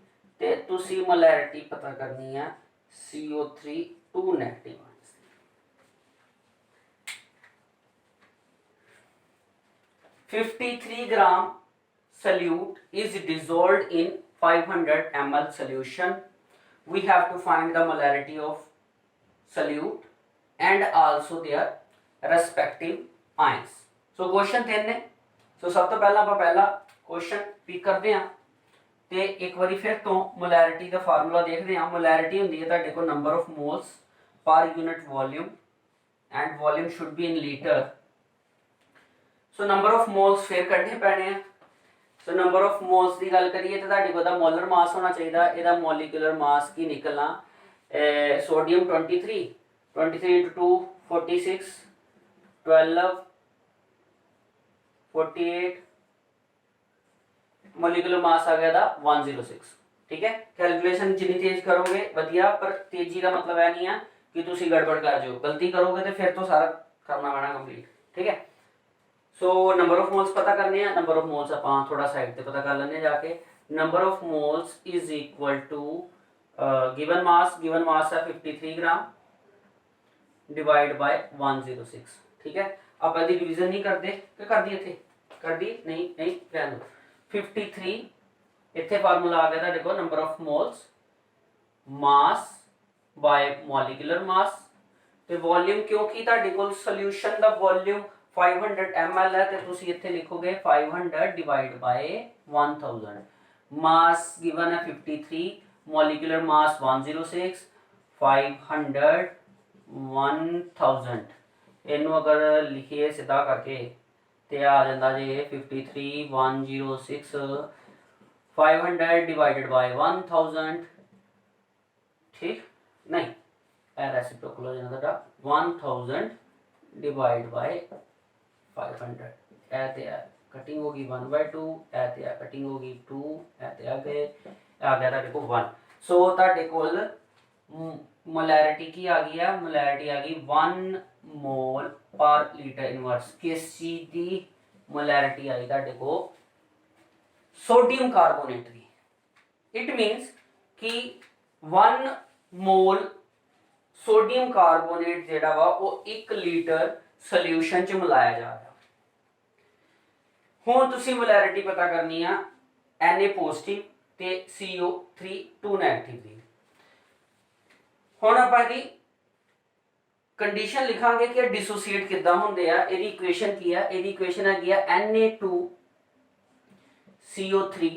ਤੇ ਤੁਸੀਂ molarity ਪਤਾ ਕਰਨੀ ਹੈ CO3 2 negative ions the. 53 gram solute is dissolved in 500 ml solution. We have to find the molarity of solute and also their respective ions. So question 3 ने, so सब तो पहला ਆਪਾਂ ਪਹਿਲਾ क्वेश्चन पिक ਕਰਦੇ ਹਾਂ ਤੇ ਇੱਕ ਵਾਰੀ ਫਿਰ ਤੋਂ molarity ਦਾ ਫਾਰਮੂਲਾ ਦੇਖਦੇ ਹਾਂ। molarity ਹੁੰਦੀ ਹੈ ਤੁਹਾਡੇ ਕੋਲ number of moles per unit volume and volume should be in liter। so number of moles ਫਿਰ ਕੱਢਣੇ ਪੈਣੇ ਆ। so number of moles ਦੀ ਗੱਲ ਕਰੀਏ ਤਾਂ ਤੁਹਾਡੇ ਕੋਲ ਦਾ ਮੋਲਰ ਮਾਸ ਹੋਣਾ ਚਾਹੀਦਾ। ਇਹਦਾ ਮੋਲੀਕੂਲਰ ਮਾਸ ਕੀ ਨਿਕਲਣਾ? ਸੋਡੀਅਮ 23 into 2 46 12 48 ਮੋਲੀਕੂਲਰ ਮਾਸ ਆ ਗਿਆ ਦਾ 106। ਠੀਕ ਹੈ, ਕੈਲਕੂਲੇਸ਼ਨ ਜਿੰਨੀ ਤੇਜ਼ ਕਰੋਗੇ ਵਧੀਆ, ਪਰ ਤੇਜ਼ੀ ਦਾ ਮਤਲਬ ਇਹ ਨਹੀਂ ਹੈ ਕਿ ਤੁਸੀਂ ਗੜਬੜ ਕਰ ਜਾਓ। ਗਲਤੀ ਕਰੋਗੇ ਤੇ ਫਿਰ ਤੋਂ ਸਾਰਾ ਕਰਨਾ ਪੈਣਾ ਕੰਪਲੀਟ। ਠੀਕ ਹੈ, ਸੋ ਨੰਬਰ ਆਫ ਮੋਲਸ ਪਤਾ ਕਰਨੇ ਆ। ਨੰਬਰ ਆਫ ਮੋਲਸ ਆਪਾਂ ਥੋੜਾ ਸਾਈਡ ਤੇ ਪਤਾ ਕਰ ਲੈਣੇ ਜਾ ਕੇ। Number of moles is equal to given mass ਹੈ 53 ਗ੍ਰਾਮ डिवाइड बाय 106। ठीक है, आप यदि डिवीजन नहीं करते क्या कर दी? इतने कर दी नहीं रहने दो। 53 इतने फार्मूला आ गया था देखो, number of moles mass by molecular मास ते वॉल्यूम, क्योंकि ਤੁਹਾਡੇ ਕੋਲ ਸੋਲੂਸ਼ਨ ਦਾ ਵੋਲਿਊਮ 500 ml है तो तुसी इतने लिखोगे 500 डिवाइड बाय 1000। मास गिवन है 53, मॉलिक्यूलर मास 106, 500, 1000। इनू अगर लिखिए सीधा करके तो आ जाता जे 53, 106, 500 डिवाइडेड बाय 1000। ठीक नहीं रेसिप्रोकल हो जाता 1000 डिवाइड बाय 500। कटिंग होगी 1/2, कटिंग होगी 2, आ गया देखो 1। सो कोल मोलैरिटी की आ गई है, मोलैरिटी आ गई 1 मोल पर लीटर इनवर्स। किस चीज की मोलैरिटी आई ताडे को? सोडियम कार्बोनेट की। इट मीन्स कि 1 मोल सोडियम कार्बोनेट जेड़ा वा वो 1 लीटर सोल्यूशन च मिलाया जा रहा। हुण तुसी मोलैरिटी पता करनी है Na पॉजिटिव ते CO3 2 नेगेटिव दी। हुण आपां दी कंडीशन लिखांगे कि डिसोसीएट किद्दां हुंदे आ। इहदी इक्वेशन की है? इहदी इक्वेशन हैगी आ Na2CO3।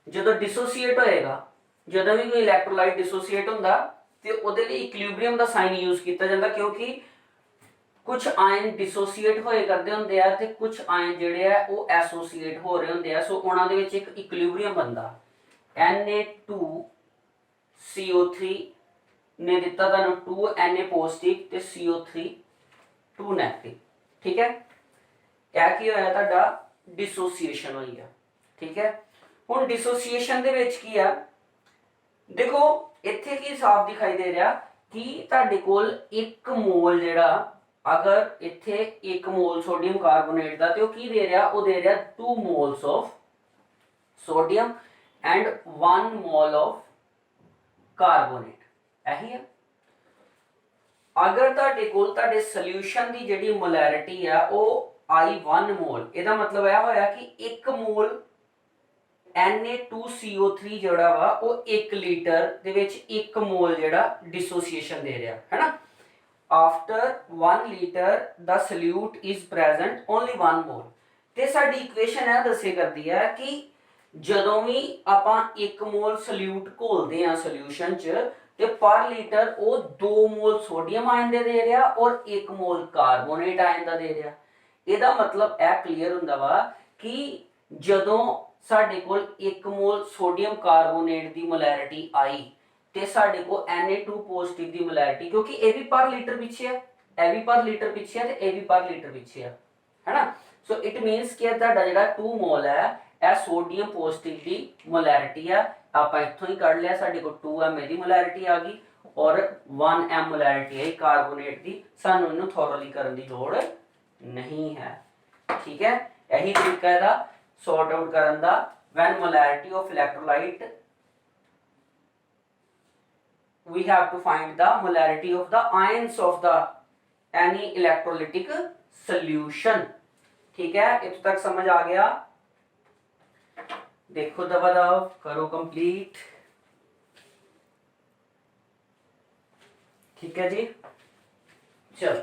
जदों डिसोसीएट होएगा, जदों भी कोई इलैक्ट्रोलाइट डिसोसीएट हुंदा ते उहदे लई इक्विलिब्रियम दा साइन यूज किया जाता, क्योंकि कुछ आयन डिसोसीएट होए करते होंदे आ ते कुछ आयन जिहड़े आ वो एसोसीएट हो रहे होंदे आ। सो उहनां दे विच एक इक्विलिब्रियम बनदा। Na2CO3 ने दिता तुहानूं 2 Na पॉजिटिव ते CO3 2 नेगेटिव। ठीक है, क्या की होया तुहाडा? डिसोसीएशन होई आ। ठीक है, हुण डिसोसीएशन दे विच की आ, देखो इत्थे की साफ दिखाई दे रहा कि तुहाडे कोल 1 मोल जिहड़ा, अगर इत्थे 1 मोल सोडियम कार्बोनेट दा ते वो की दे रहा? वो दे रहा 2 moles of sodium and 1 mole of carbonate. यही है। अगर तुहाडे कोल तुहाडे सोल्यूशन दी जिहड़ी मोलैरिटी है वो आई 1 मोल, इहदा मतलब यह होया कि 1 मोल Na2CO3 जिहड़ा वा वो 1 लीटर दे विच 1 मोल जिहड़ा डिसोसीएशन दे रहा है ना। After 1 litre the solute is present only 1 मोल। ते साडी इक्वेशन है दसे करदी है कि जदों भी आपां 1 मोल सल्यूट घोलदे आ सोल्यूशन च ते पर लीटर वो 2 मोल सोडियम आयन दे रहा और 1 मोल कार्बोनेट आयन दा दे रहा। ਇਹਦਾ मतलब यह क्लीयर हुंदा वा कि जदों साडे कोल 1 मोल सोडियम कार्बोनेट दी मोलैरिटी आई ते साडे को Na2 पॉजिटिव दी मोलैरिटी, क्योंकि ये भी पर लीटर पीछे है, ये भी पर लीटर पीछे है ते ये भी पर लीटर पीछे है ना। सो इट मीन्स कि तुहाडा जिहड़ा 2 मोल है यह सोडियम पॉजिटिव दी मोलैरिटी है। आपां इत्थों ही कढ लिया, साडे को 2m दी मोलैरिटी आ गई और 1m मोलैरिटी है कार्बोनेट दी। सानू इहनूं थोरली करन दी लोड़ नहीं है। ठीक है, यही तरीका है सॉर्ट आउट करन दा। When molarity of electrolyte we have to find the molarity of the ions of the any electrolytic solution। ठीक है, इतना तक समझ आ गया? देखो दबा करो कंप्लीट। ठीक है जी, चल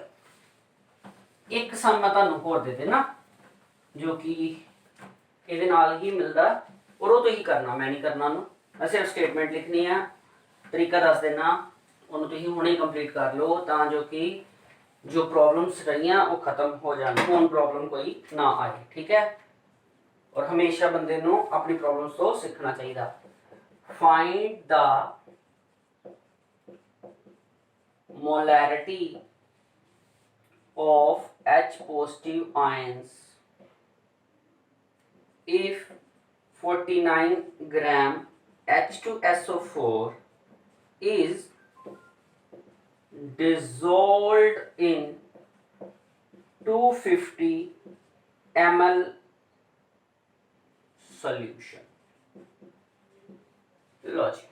एक सम मैं तुहानू होर दे देना जो कि इहदे नाल ही मिलदा और वो तो ही करना, मैं नहीं करना उन्होंने, मैं सिर्फ स्टेटमेंट लिखनी है। तरीका दस देना, उन्होंने तुसीं हुणे कंप्लीट कर लो तां जो कि जो प्रॉब्लम्स रही वो खत्म हो जाए, हुण प्रॉब्लम कोई ना आए। ठीक है, और हमेशा बंदे नू अपनी प्रॉब्लम्स तो सीखना चाहिए। Find the molarity of H positive ions if 49 gram H2SO4 is dissolved in 250 ml solution। लो जी,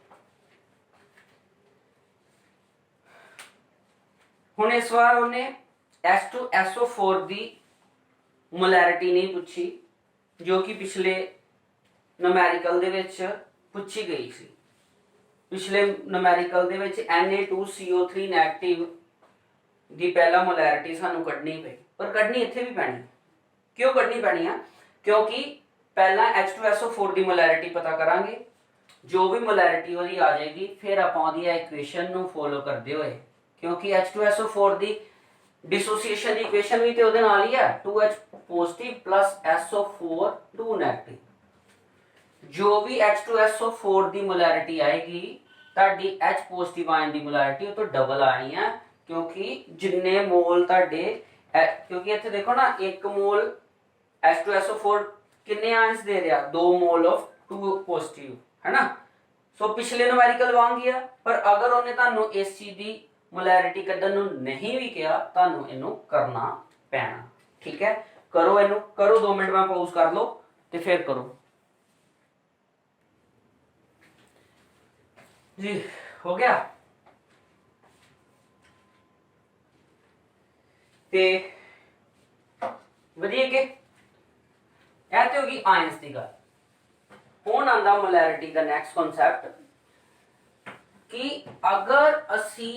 हुण इस बार उन्हें H2SO4 दी मोलैरिटी नहीं पूछी जो कि पिछले न्यूमेरिकल दे विच पूछी गई सी। पिछले न्यूमेरिकल दे विच Na2CO3 नेगेटिव दी पहला मोलैरिटी सानू कढनी पई, पर कढनी इत्थे भी पैनी। क्यों कढनी पैनी है? क्योंकि पहला H2SO4 की मोलैरिटी पता करांगे, जो भी मोलैरिटी ਉਹਦੀ आ जाएगी फिर ਆਪਾਂ ਉਹਦੀ ਇਕੁਏਸ਼ਨ ਨੂੰ ਫੋਲੋ ਕਰਦੇ ਹੋਏ, क्योंकि H2SO4 ਦੀ डिसोसीएशन की इक्वेशन भी तो ਉਹਦੇ ਨਾਲ ਹੀ ਹੈ 2H positive plus SO4 2 negative. जो भी H2SO4 की मोलैरिटी आएगी ਤੁਹਾਡੀ H पॉजिटिव आयन की मोलैरिटी ਉਹ ਤੋਂ डबल आनी है, क्योंकि जिन्ने मोल ਤੁਹਾਡੇ क्योंकि ਇੱਥੇ देखो ना 1 मोल H2SO4 कितने आयंस दे रहा 2 मोल ऑफ 2 पॉजिटिव है ना। सो पिछले न्यूमेरिकल वांग ही है, पर अगर उन्हें ਤੁਹਾਨੂੰ इस चीज की मोलैरिटी कड्ढण ਨੂੰ नहीं भी किया ਤੁਹਾਨੂੰ ਇਹਨੂੰ करना पैना। ठीक है, करो ਇਹਨੂੰ करो 2 मिनट में पॉज कर लो ਤੇ फिर करो जी। हो गया ते वधिया के ਇਹ ਤੇ होगी आयंस की गल। हुण आंदा मोलैरिटी का नैक्सट कॉन्सैप्ट कि अगर असी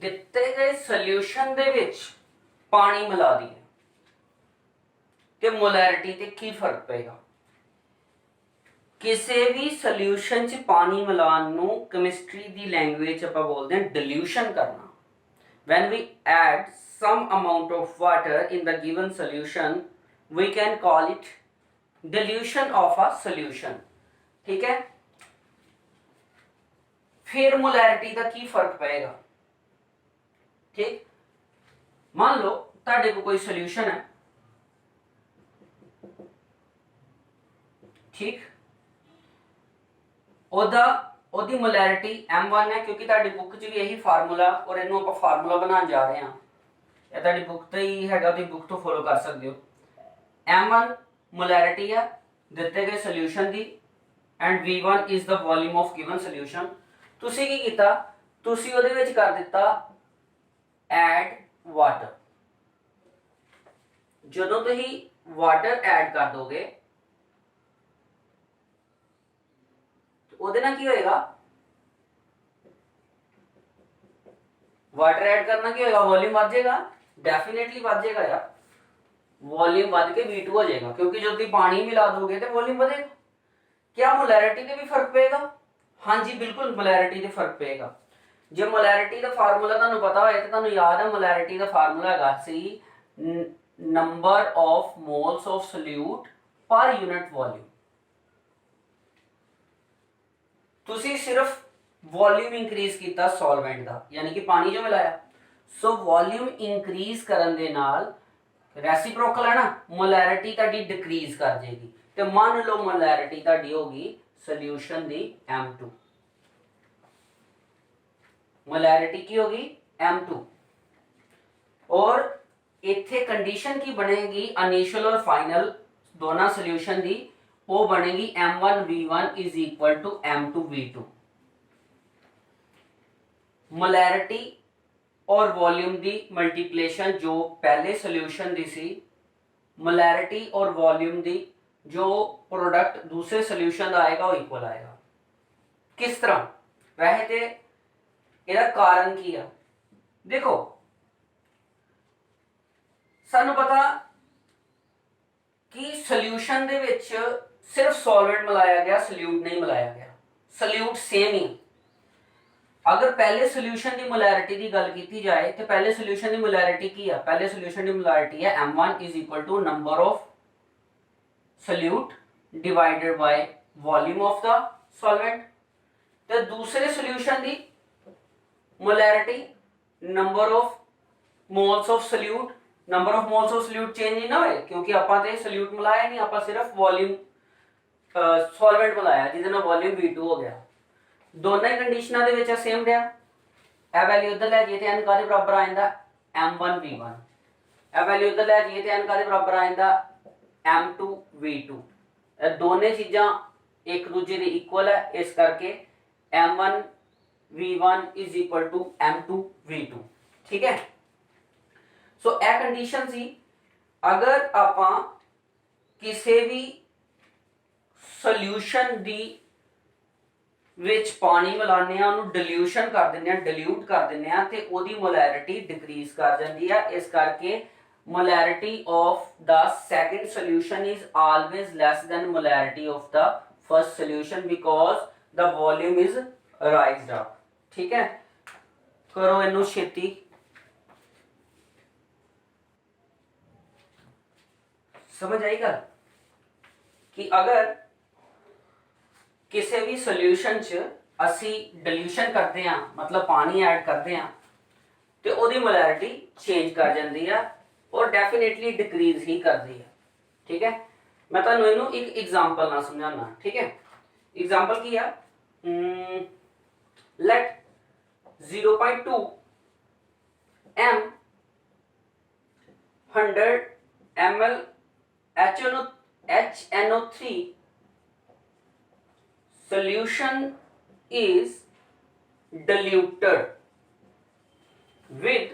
दिते गए सॉल्यूशन दे विच पानी मिला दिए ते मोलैरिटी ते की फर्क पेगा। किसी भी सॉल्यूशन च पानी मिलान नू केमिस्ट्री दी लैंग्वेज आपां बोलदे हैं डिल्यूशन करना। When we add some amount of water in the given solution, we can call it dilution of a solution। ठीक है, फिर मोलैरिटी का की फर्क पड़ेगा। ठीक, मान लो ताड़े को कोई सॉल्यूशन है, ठीक, ओदी मोलैरिटी M1 है, क्योंकि ताड़ी बुक च भी यही फार्मूला और इनू आप फार्मूला बनाने जा रहे हैं, या ताड़ी बुक तो ही हैगा, तुसीं बुक तो फॉलो कर सकते हो। M1 मोलैरिटी है दिते गए solution the and V1 is the volume of given solution. तुसीं की कीता, तुसीं ओहदे विच कर दिता ऐड वाटर। जदों तुसीं वाटर ऐड कर दोगे ਉਹਦੇ ਨਾਲ ਕੀ ਹੋਏਗਾ, वाटर ऐड करना की होएगा, वॉल्यूम बढ़ जाएगा, डेफिनेटली बढ़ जाएगा यार, वॉल्यूम बढ़ के V2 हो जाएगा, क्योंकि जब तुम पानी मिला दोगे तो वॉल्यूम बढ़ेगा। क्या मोलैरिटी से भी फर्क पेगा? हाँ जी बिल्कुल, मोलैरिटी से फर्क पेगा। जो मोलैरिटी का फार्मूला तुहानू पता होए तो तुहानू याद है, मोलैरिटी का फार्मूला हैगा सी number of moles of solute per unit volume. तुसी सिर्फ वॉल्यूम इंक्रीज किया सॉल्वेंट का, यानी कि पानी जो मिलाया, सो वॉल्यूम इंक्रीज करन दे नाल रेसिप्रोकल है ना, मोलैरिटी ताड़ी डिक्रीज कर जाएगी। तो मान लो मोलैरिटी ताड़ी होगी सॉल्यूशन दी M2, मोलैरिटी की होगी M2, और इत्थे कंडीशन की बनेगी इनिशियल और फाइनल दोनों सॉल्यूशन दी, वो बनेगी M1V1 is equal to M2V2। Molarity और वॉल्यूम दी मल्टीप्लिकेशन जो पहले सॉल्यूशन दी सी, मोलैरिटी और वॉल्यूम दी जो प्रोडक्ट दूसरे सॉल्यूशन का आएगा वो इक्वल आएगा। किस तरह? वैसे तो ਇਹਦਾ कारण की है, देखो सानू पता कि सॉल्यूशन दे विच सिर्फ सॉल्वेंट मिलाया गया, सल्यूट नहीं मिलाया गया, सल्यूट सेम ही। अगर पहले सॉल्यूशन की मोलैरिटी की गल की जाए तो पहले सॉल्यूशन की मोलैरिटी की है, पहले सॉल्यूशन की मोलैरिटी है M1 is equal to number of solute divided by volume of the solvent. तो दूसरे सॉल्यूशन की molarity number of moles of solute, number of moles of solute change नहीं ना होए, क्योंकि आपां ते सल्यूट मिलाया नहीं, आपां सिर्फ वॉल्यूम सॉल्वेंट मिलाया जिहदे नाल वॉल्यूम V2 हो गया। दोनों ही कंडीशनां दे विच सेम रहा, ए वैल्यू उधर लै जाइए तो n कादे बराबर आ जांदा M1V1, ए वैल्यू उधर लै जाइए तो n कादे बराबर आ जांदा M2V2। दोनों चीज़ां एक दूजे दे इक्वल है, इस करके M1V1 is equal to M2V2। ठीक है, सो ए कंडीशन सी, अगर आपां किसी भी सॉल्यूशन दी विच पानी मिलाने उन्होंने डिल्यूशन कर दें, डिल्यूट कर दें, तो वही मोलैरिटी डिक्रीज कर जाती है। इस करके molarity of the second solution is always less than molarity of the first solution because the volume is raised up। ठीक है, करो इनू छेती। समझ आई गल कि अगर किसी भी सोल्यूशन च असी डिल्यूशन करते हैं, मतलब पानी ऐड करते हैं, तो ਉਹਦੀ मोलैरिटी चेंज कर जाती है और डेफिनेटली डिक्रीज ही करती है। ठीक है, मैं ਤੁਹਾਨੂੰ ਇਹਨੂੰ एक एग्जांपल ਨਾਲ समझाना। ठीक है, एग्जांपल की है, late 0.2 m 100 ml HNO3 solution is diluted with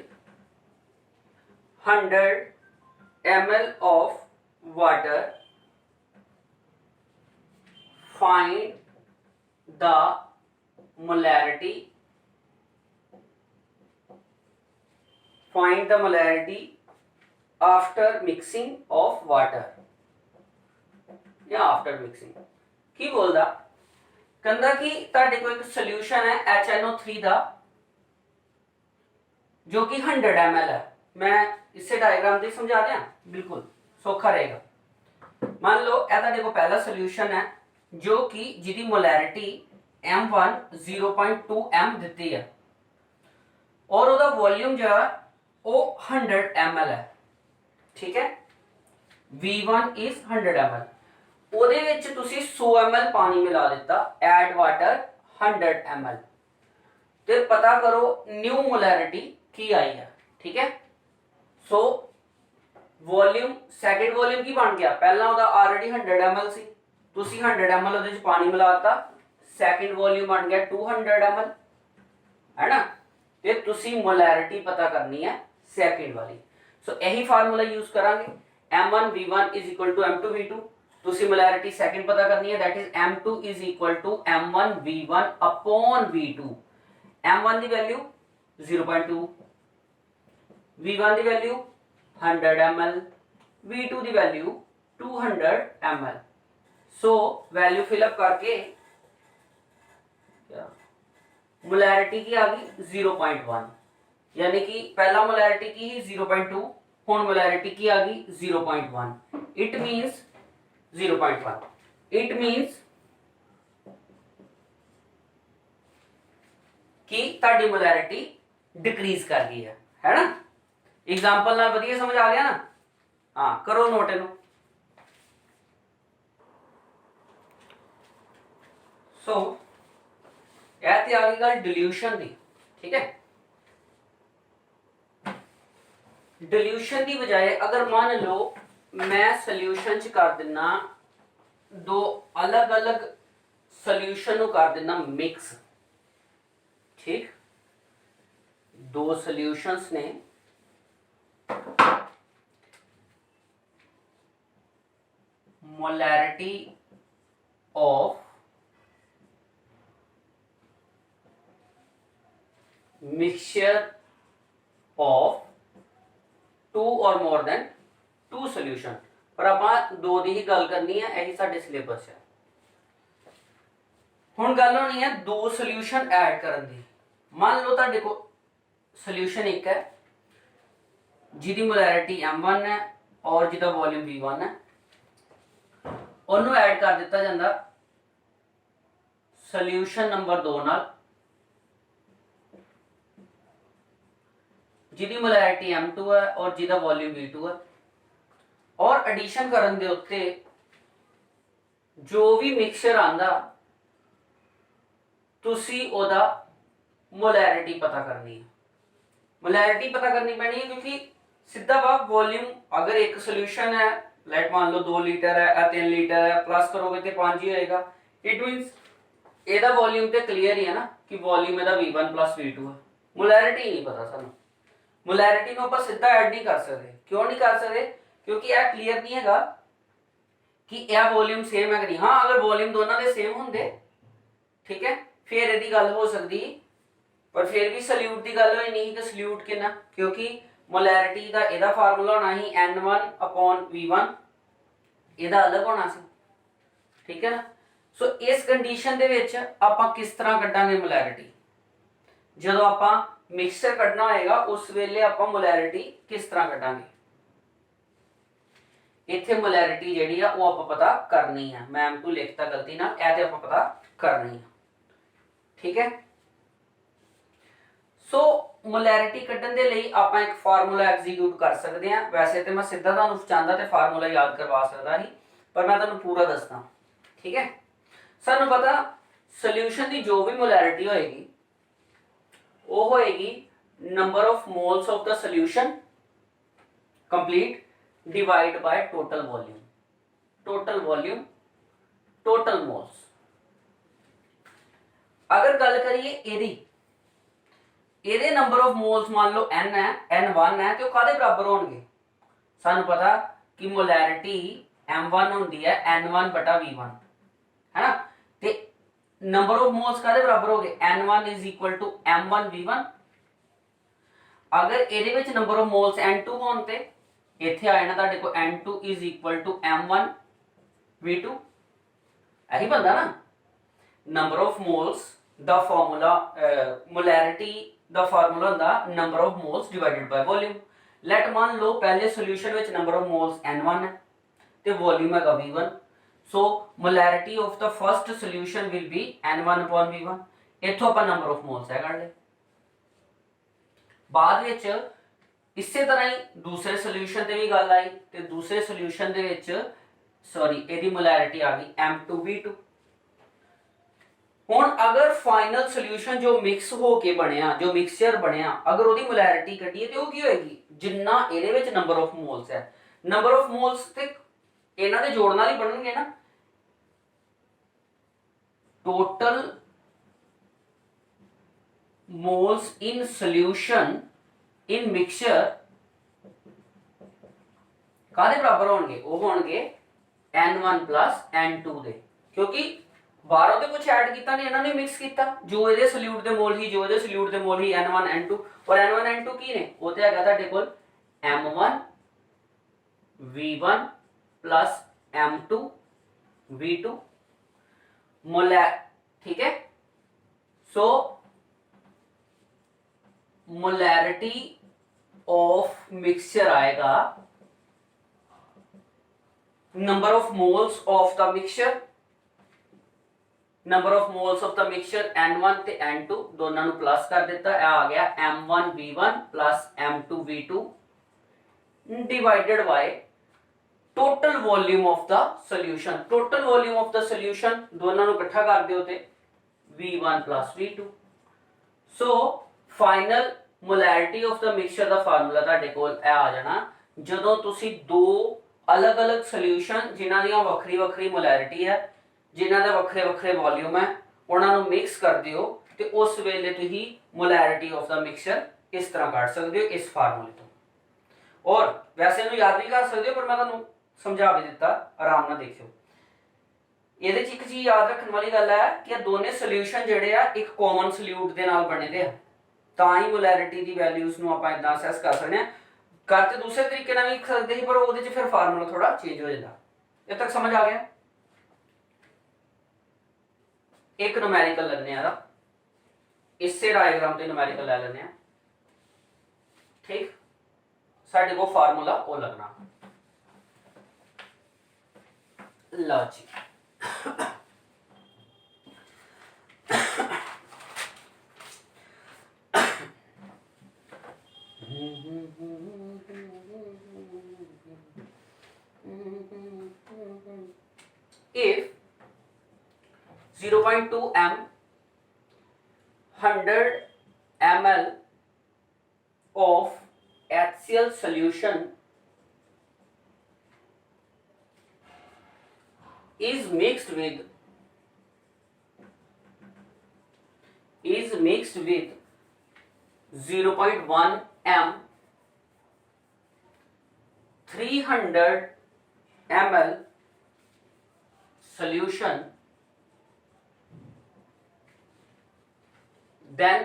100 ml of water। Find the molarity after mixing of water या आफ्टर मिक्सिंग। की बोलदा कहंदा कि ਤੁਹਾਡੇ ਕੋਲ ਇੱਕ ਸੋਲੂਸ਼ਨ ਹੈ HNO3 ਦਾ जो कि 100 ml है। मैं इससे डायग्राम से समझा दिया, बिल्कुल सौखा रहेगा। मान लो यह ਤੁਹਾਡੇ ਕੋਲ पहला सोल्यूशन है जो कि जिहदी मोलैरिटी M1 0.2 m ਦਿੱਤੀ है और ਉਹਦਾ वॉल्यूम जो है वो 100 ml है। ठीक है, V1 is 100 ml। ਉਹਦੇ ਵਿੱਚ ਤੁਸੀਂ 100 ml ਪਾਣੀ ਮਿਲਾ ਦਿੱਤਾ, ਐਡ ਵਾਟਰ 100 ml, ਤੇ ਪਤਾ ਕਰੋ ਨਿਊ मोलैरिटी की आई है। ठीक है, सो वॉल्यूम सैकेंड वॉल्यूम की बन गया, पहला ਉਹਦਾ ऑलरेडी 100 ml ਸੀ, ਤੁਸੀਂ 100 ml ਉਹਦੇ ਵਿੱਚ ਪਾਣੀ ਮਿਲਾਤਾ, सैकेंड वॉल्यूम बन गया 200 ml, है ना। ਤੇ ਤੁਸੀਂ मोलैरिटी पता करनी है सैकेंड वाली। सो यही फार्मूला यूज करांगे, M1 V1 is equal to M2 V2। ਤੁਸੀਂ मोलैरिटी सैकेंड पता करनी है, that is M2 is equal to M1 V1 upon V2। M1 the value 0.2, V1 the value 100 ml, V2 the value 200 ml। So value fill up करके molarity की आ गई 0.1, यानी कि पहला मोलैरिटी की 0.2, हुण मोलैरिटी की आ गई 0.1। इट मींस 0.1, इट मींस कि ताड़ी मोलैरिटी डिक्रीज कर गई है ना। एग्जांपल नाल वधिया समझ आ गया ना। हाँ, करो नोट इनू। सो यह ते आ गई गल डिल्यूशन दी। ठीक है, डिल्यूशन की बजाय अगर मान लो मैं सोल्यूशन च कर दिना दो अलग अलग सोल्यूशन कर दिना मिक्स। ठीक, दो सोल्यूशंस ने मोलैरिटी ऑफ मिक्सचर ऑफ 2 और मोर देन 2 सोल्यूशन, पर आप दो दी ही गल करनी है, यही साडे सिलेबस है। हुण गल होनी है दो सोल्यूशन ऐड करन दी। मान लो तुहाडे को सोल्यूशन एक है जिहदी मोलैरिटी M1 है और जिहदा वॉल्यूम V1 है, ਉਹਨੂੰ ऐड कर दिता जांदा सोल्यूशन नंबर 2 नाल जिहदी मोलैरिटी M2 है और जिहदा वॉल्यूम V2 है, और एडिशन करन दे उत्ते जो भी मिक्सचर आंदा तुसी ओदा मोलैरिटी पता करनी है। मोलैरिटी पता करनी पैनी है क्योंकि सीधा वा वॉल्यूम अगर एक सोल्यूशन है, लेट मान लो 2 लीटर है 3 लीटर है, प्लस करोगे तो 5 ही होएगा। इट मींस एदा वॉल्यूम तो क्लियर ही है ना कि वॉल्यूम एदा V1 प्लस V2 है। मोलैरिटी नहीं पता सानू, मोलैरिटी को आप सीधा ऐड नहीं कर सकते। क्यों नहीं कर सकते? क्योंकि यह क्लियर नहीं है कि यह वॉल्यूम सेम है कि नहीं। हाँ, अगर वॉल्यूम दोनों के सेम होंगे, ठीक है, फिर यदि गल हो सकती, पर फिर भी सल्यूट की गल होई नहीं कि सल्यूट कितना, क्योंकि मोलैरिटी का ਇਹਦਾ फार्मूला होना ही N1/V1, ਇਹਦਾ अलग होना सी, ठीक है ना। सो इस कंडीशन ਦੇ ਵਿੱਚ ਆਪਾਂ किस तरह ਕੱਢਾਂਗੇ मोलैरिटी, ਜਦੋਂ ਆਪਾਂ मिक्सचर ਕੱਢਣਾ होएगा उस वेले ਆਪਾਂ मोलैरिटी किस तरह ਕੱਢਾਂਗੇ। ਇੱਥੇ मोलैरिटी ਜਿਹੜੀ ਆ ਉਹ ਆਪਾਂ पता करनी है, मैं M2 ਲਿਖਤਾ गलती ਨਾਲ, ਇਹ ਤੇ ਆਪਾਂ पता करनी है, ठीक है। सो मोलैरिटी ਕੱਢਣ ਦੇ ਲਈ ਆਪਾਂ ਇੱਕ ਫਾਰਮੂਲਾ ਐਗਜ਼ੀਕਿਊਟ ਕਰ ਸਕਦੇ ਹਾਂ। ਵੈਸੇ ਤੇ ਮੈਂ ਸਿੱਧਾ ਤੁਹਾਨੂੰ ਚਾਹੁੰਦਾ ਤੇ ਫਾਰਮੂਲਾ ਯਾਦ ਕਰਵਾ ਸਕਦਾ ਸੀ, ਪਰ ਮੈਂ ਤੁਹਾਨੂੰ ਪੂਰਾ ਦੱਸਦਾ, ਠੀਕ ਹੈ। ਸਾਨੂੰ ਪਤਾ ਸੋਲੂਸ਼ਨ ਦੀ ਜੋ ਵੀ मोलैरिटी ਹੋਏਗੀ ਉਹ ਹੋਏਗੀ number of moles of the solution complete divide by total volume, total volume total moles. अगर गल करिए ਇਹਦੇ नंबर ऑफ मोल्स मान लो n है, n1 है, तो कादे बराबर होणगे। सानू पता कि मोलैरिटी m1 होंदी है n1/v1, है ना, ते नंबर ऑफ मोल्स कादे बराबर हो गए, n1 = m1v1। अगर ਇਹਦੇ ਵਿੱਚ नंबर ऑफ मोल्स n2 होण ते ਇੱਥੇ ਆਇਆ ਨਾ ਤੁਹਾਡੇ ਕੋਲ n2 = m1v2, ਇਹੀ ਬੰਦਾ ਨਾ। ਨੰਬਰ ਆਫ ਮੋਲਸ ਦਾ ਫਾਰਮੂਲਾ, मोलैरिटी ਦਾ ਫਾਰਮੂਲਾ ਹੁੰਦਾ number of moles divided by volume. Let ਮੰਨ ਲਓ ਪਹਿਲੇ ਸੋਲੂਸ਼ਨ ਵਿੱਚ ਨੰਬਰ ਆਫ ਮੋਲਸ n1 ਹੈ ਤੇ ਵੋਲਿਊਮ ਹੈਗਾ v1, so molarity of the first solution will be n1/v1। ਇੱਥੋਂ ਆਪਾਂ ਨੰਬਰ ਆਫ ਮੋਲਸ ਹੈ ਕੱਢ ਲਏ। ਬਾਅਦ ਵਿੱਚ ਇਸੇ ਤਰ੍ਹਾਂ ਹੀ ਦੂਸਰੇ ਸੋਲੂਸ਼ਨ ਤੇ ਵੀ ਗੱਲ ਆਈ ਤੇ ਦੂਸਰੇ ਸੋਲੂਸ਼ਨ ਦੇ ਵਿੱਚ ਇਹਦੀ मोलैरिटी ਆ ਗਈ m2v2। ਹੁਣ ਅਗਰ ਫਾਈਨਲ ਸੋਲੂਸ਼ਨ ਜੋ ਮਿਕਸ ਹੋ ਕੇ ਬਣਿਆ, ਜੋ ਮਿਕਸਚਰ ਬਣਿਆ, ਅਗਰ ਉਹਦੀ मोलैरिटी ਕੱਢੀਏ ਤੇ ਉਹ ਕੀ ਹੋਏਗੀ, ਜਿੰਨਾ ਇਹਦੇ ਵਿੱਚ ਨੰਬਰ ਆਫ ਮੋਲਸ ਹੈ, ਨੰਬਰ ਆਫ ਮੋਲਸ ਤੇ ਇਹਨਾਂ ਦੇ ਜੋੜ ਨਾਲ ਹੀ ਬਣਨਗੇ ਨਾ। Total moles in solution in mixture कादे बराबर होणगे, वो होणगे n1 + n2 दे, क्योंकि बाहरों तो कुछ ऐड किया नहीं, इन्होंने मिक्स किया जो ये सल्यूट के मोल ही, जो ये सल्यूट के मोल ही n1 n2, और n1 n2 की ने वो तो है तुहाडे कोल m1 v1 + m2 v2 मोल, ठीक है। सो मोलैरिटी ऑफ मिक्सचर आएगा number of moles of the mixture, number of moles of the mixture n1 ते n2 दोनों ਨੂੰ प्लस कर दिता, आ गया m1 v1 + m2 v2 divided by total volume of the solution. Total volume of the solution दोनों ਨੂੰ ਇਕੱਠਾ कर दियो ते v1 + v2। So final molarity of the mixture का फार्मूला ਤੁਹਾਡੇ ਕੋਲ ਇਹ ਆ ਜਾਣਾ ਜਦੋਂ ਤੁਸੀਂ ਦੋ अलग-अलग ਸੋਲੂਸ਼ਨ ਜਿਨ੍ਹਾਂ ਦੀਆਂ ਵੱਖਰੀ-ਵੱਖਰੀ मोलैरिटी ਹੈ, ਜਿਨ੍ਹਾਂ ਦਾ ਵੱਖਰੇ-ਵੱਖਰੇ ਵੋਲਿਊਮ ਹੈ, ਉਹਨਾਂ ਨੂੰ ਮਿਕਸ ਕਰ ਦਿਓ ਤੇ ਉਸ ਵੇਲੇ ਤੁਸੀਂ मोलैरिटी ऑफ द मिक्सचर ਇਸ ਤਰ੍ਹਾਂ ਕੱਢ ਸਕਦੇ ਹੋ ਇਸ ਫਾਰਮੂਲੇ ਤੋਂ। और वैसे ਇਹਨੂੰ ਯਾਦ ਵੀ ਕਰ ਸਕਦੇ ਹੋ, ਪਰ ਮੈਂ ਤੁਹਾਨੂੰ ਸਮਝਾ ਵੀ ਦਿੱਤਾ, ਆਰਾਮ ਨਾਲ ਦੇਖਿਓ। ਇਹਦੇ ਚ ਇੱਕ ਚੀਜ਼ ਯਾਦ ਰੱਖਣ ਵਾਲੀ ਗੱਲ ਹੈ ਕਿ ਇਹ ਦੋਨੇ ਸੋਲੂਸ਼ਨ ਜਿਹੜੇ ਆ ਇੱਕ ਕਾਮਨ ਸੋਲਿਊਟ ਦੇ ਨਾਲ ਬਣੇ ਦੇ ਆ, ਤਾਂ ਹੀ मोलैरिटी ਦੀ ਵੈਲਿਊਜ਼ ਨੂੰ ਆਪਾਂ ਇਦਾਂ ਅਸੈਸ ਕਰ ਸਕਦੇ ਹਾਂ। कर तो दूसरे तरीके ना भी लिख सकते हैं, पर ਉਹਦੇ ਚ ਫਿਰ ਫਾਰਮੂਲਾ ਥੋੜਾ ਚੇਂਜ ਹੋ ਜਾਂਦਾ। ਇਹ ਤੱਕ ਸਮਝ ਆ ਗਿਆ। ਇੱਕ ਨੂਮੈਰੀਕਲ ਲੈਣੇ ਆ, ਇਸੇ ਡਾਇਗਰਾਮ ਤੇ ਨੂਮੈਰੀਕਲ ਲੈ ਲੈਣੇ ਆ, ਠੀਕ। ਸਾਡੇ ਕੋਲ ਫਾਰਮੂਲਾ ਉਹ ਲੱਗਣਾ, ਲਓ ਜੀ। If 0.2 m 100 ml of HCl solution is mixed with 0.1 m 300 ml solution, then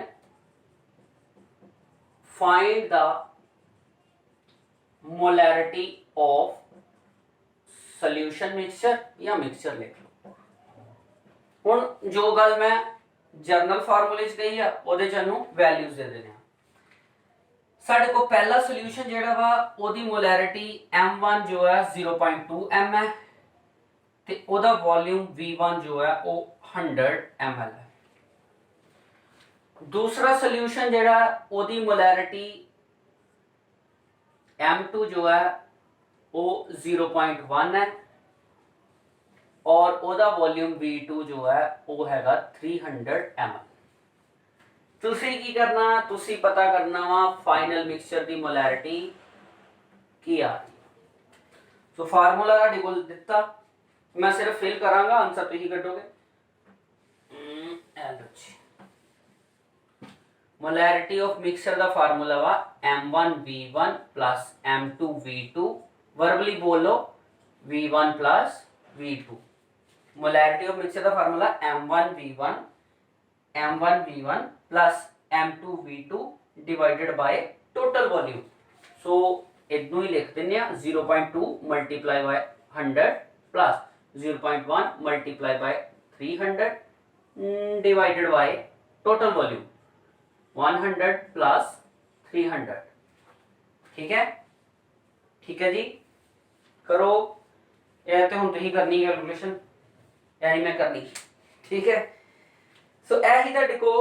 find the molarity of solution mixture या मिक्सचर लिख लो। हुण जो गल मैं जर्नल फार्मूले च कही है ਉਹਦੇ ਚ ਨੂੰ वैल्यूज दे देने। साढ़े को पहला सोल्यूशन जेड़ा वा ओदी मोलैरिटी M1 जो है 0.2 m है ते ओदा वॉल्यूम V1 जो है वो 100 ml है। दूसरा सोल्यूशन जेड़ा ओदी मोलैरिटी M2 जो है वो 0.1 है और ओदा वॉल्यूम V2 जो है वो हैगा 300 ml। तुसी की करना, तुसी पता करना वा फाइनल मिक्सचर दी मोलैरिटी की आ रही। सो फार्मूला तुहाडे कोल दिता, मैं सिर्फ फिल करांगा, आंसर तुसी कढोगे। मोलैरिटी ऑफ मिक्सचर दा फार्मूला वा M1V1 प्लस M2V2, वर्बली बोलो V1 plus V2। Molarity of mixture दा formula M1V1 plus M2V2 divided by total volume. So इदनों ही लिख देने 0.2 multiply by 100 plus 0.1 multiply by 300 divided by total volume 100 plus 300। ठीक है, ठीक है जी, करो। यह तो हम तुम करनी कैलकुलेशन, यानी मैं करनी। ठीक है, सो यही तुहाडे को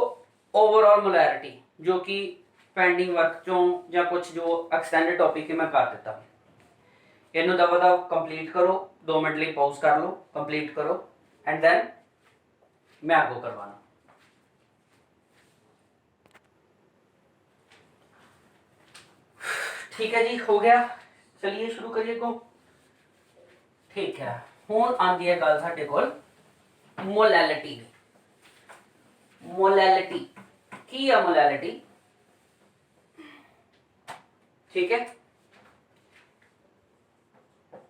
ओवरऑल मोलैरिटी जो कि पेंडिंग वर्क चों या कुछ जो एक्सटेंडेड टॉपिक है मैं कर दिता। इनू दबा दब कंप्लीट करो, 2 मिनट लिए पॉज कर लो, कंप्लीट करो एंड देन मैं आपको करवाना। ठीक है जी, हो गया, चलिए शुरू करिए को। ठीक है, हुण आंदी है गल साडे कोल मोलैलिटी। मोलैलिटी की है मोलैलिटी? ठीक है,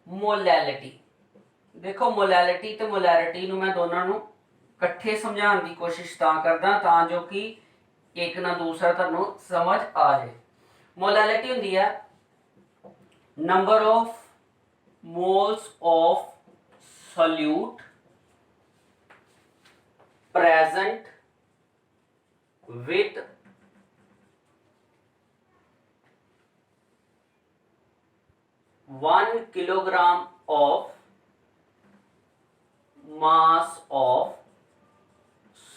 मोलैलिटी देखो, मोलैलिटी ते मोलैरिटी नू मैं दोनों नू इकट्ठे समझाने की कोशिश तां करदा तां जो कि एक ना दूसरा तुहानू समझ आ जाए। मोलैलिटी हुंदी है number of moles of solute present with 1 kilogram of mass of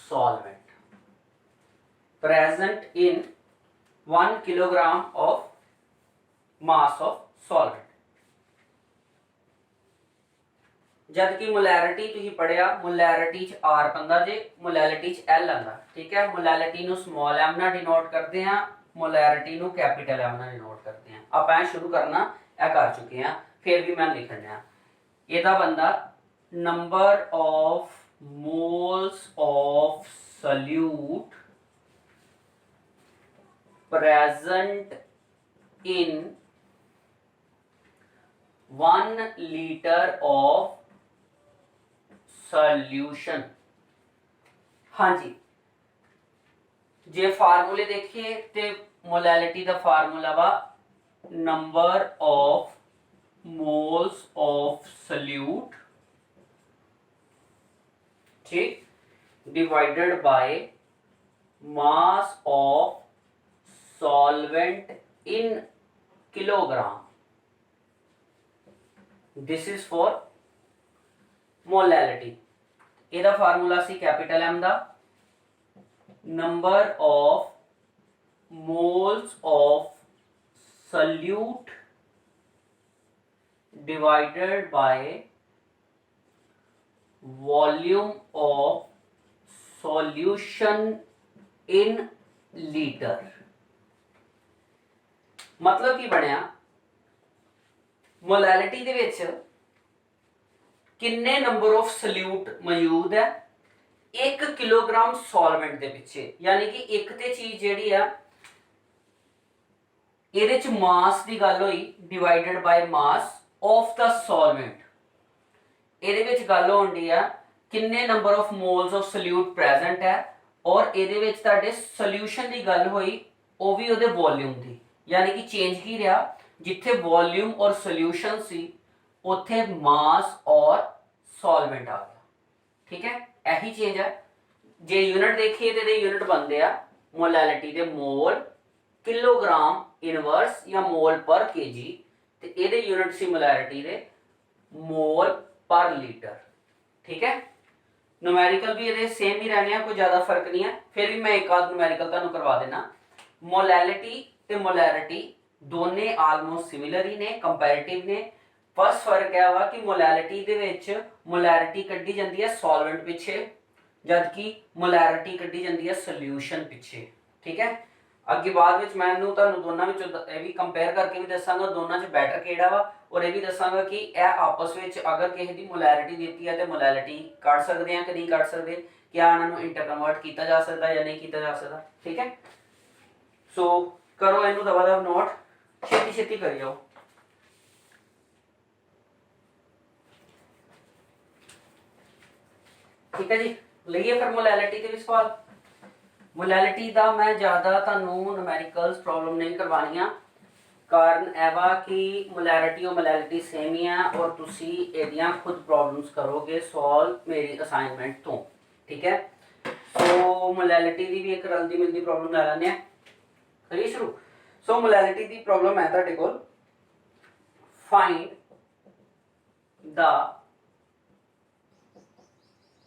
solvent present in 1 kilogram of mass of solvent। जद कि मोलैरिटी तुसीं पढ़िया, मोलैरिटी च R पंदा जे, मोलैलिटी च L आंदा। ठीक है, मोलैलिटी नू स्मॉल m नाल डिनोट करते हैं, मोलैरिटी नू कैपिटल M नाल डिनोट करते हैं। आप ऐ शुरू करना, ऐ कर चुके हैं, फिर भी मैं लिखना है एदा बंदा number of moles of solute present in 1 litre of solution. हाँ जी, जे फार्मूले देखिए ते मोलैलिटी दा फार्मूला वा number of moles of solute, ठीक, divided by mass of solvent in kilogram. This is for molality. ਇਹਦਾ ਫਾਰਮੂਲਾ ਸੀ ਕੈਪੀਟਲ M ਦਾ, number of moles of solute divided by volume of solution in litre. मतलब की बनया molality दे विच किन्ने number of salute मौजूद है 1 किलोग्राम सॉल्वेंट दे पिछे, यानी कि एक ते चीज जेड़ी आ ਇਹਦੇ ਚ ਮਾਸ ਦੀ ਗੱਲ ਹੋਈ ਡਿਵਾਈਡਡ ਬਾय ਮਾਸ ਆਫ ਦਾ ਸੋਲਵੈਂਟ। ਇਹਦੇ ਵਿੱਚ ਗੱਲ ਹੁੰਦੀ ਆ ਕਿੰਨੇ number of moles of solute present ਹੈ, ਔਰ ਇਹਦੇ ਵਿੱਚ ਤੁਹਾਡੇ ਸੋਲੂਸ਼ਨ ਦੀ ਗੱਲ ਹੋਈ ਉਹ ਵੀ ਉਹਦੇ ਵੋਲਿਊਮ ਦੀ, यानी कि चेंज की रहा जिथे वॉल्यूम और सोल्यूशन सी उथे मास और सॉल्वेंट आ गया। ठीक है, यही चेंज है। जे यूनिट देखिए तो यूनिट बनते आ मोलैलिटी के मोल किलोग्राम इनवर्स या मोल पर केजी, ते इहदे यूनिट सी मोलैलिटी दे मोल पर लीटर। ठीक है, न्यूमेरिकल भी ये सेम ही रहने, कोई ज्यादा फर्क नहीं है। फिर भी मैं एक आध न्यूमेरिकल तुहानू करवा देना। मोलैलिटी ते मोलैरिटी दोने आलमोस्ट सिमिलर ही ने, कंपैरेटिव ने। फर्स्ट फर्क है वा कि मोलैलिटी दे विच मोलैरिटी कड्ढी जाती है सॉल्वेंट पिछे, जबकि मोलैरिटी कड्ढी जाती है सोल्यूशन पिछे। ठीक है, अगे बाद विच मैं तुहानू दोनों विचों ये भी कंपेयर करके भी दसांगा दोनों च बैटर किहड़ा वा, और ये भी दसांगा कि यह आपस में अगर किसी की मोलैरिटी दी है तो मोलैरिटी कढ़ सकते हैं कि नहीं कढ़ सकते, क्या इन्होंने इंटरकन्वर्ट किया जा सकता या नहीं किया जा सकता। ठीक है, सो करो इनू दबा दब नोट, छेती छेती करी जाओ। ठीक है जी, लईए फिर मोलैलिटी के भी सवाल। मोलैलिटी का मैं ज़्यादा तुहानू न्यूमेरिकल्स प्रॉब्लम नहीं करवानियां, कारण एवा कि मोलैरिटी और मोलैलिटी सेम ही है और तुसी एदियां खुद प्रॉब्लम्स करोगे सॉल्व मेरी असाइनमेंट तो। ठीक है, सो मोलैलिटी की भी एक रलती मिलती प्रॉब्लम लै लैंदे आ, करिए शुरू। सो मोलैलिटी की प्रॉब्लम है तुहाडे कोल, find the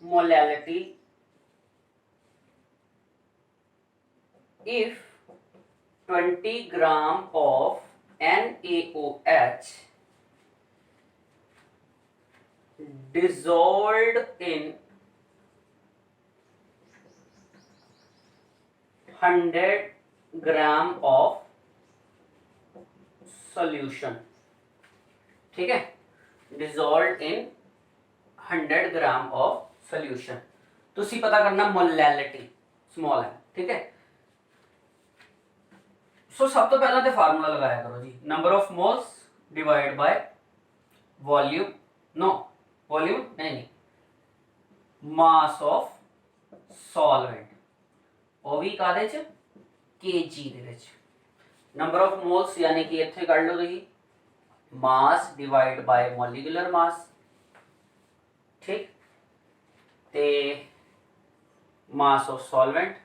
molality if 20 gram of NaOH dissolved in 100 gram of solution। ठीक है, dissolved in 100 gram of solution. तुसी पता करना मोलैलिटी स्मॉल है। ठीक है, सो सब तो पहला तो फार्मूला लगाया करो जी, number of moles divide by volume, no volume नहीं, मास ऑफ सॉल्वेंट, वो भी कादे च केजी दे विच। नंबर ऑफ मोल्स यानी कि इत्थे कर लो तुसीं mass divide by molecular mass. ठीक, ते मास ऑफ सॉल्वेंट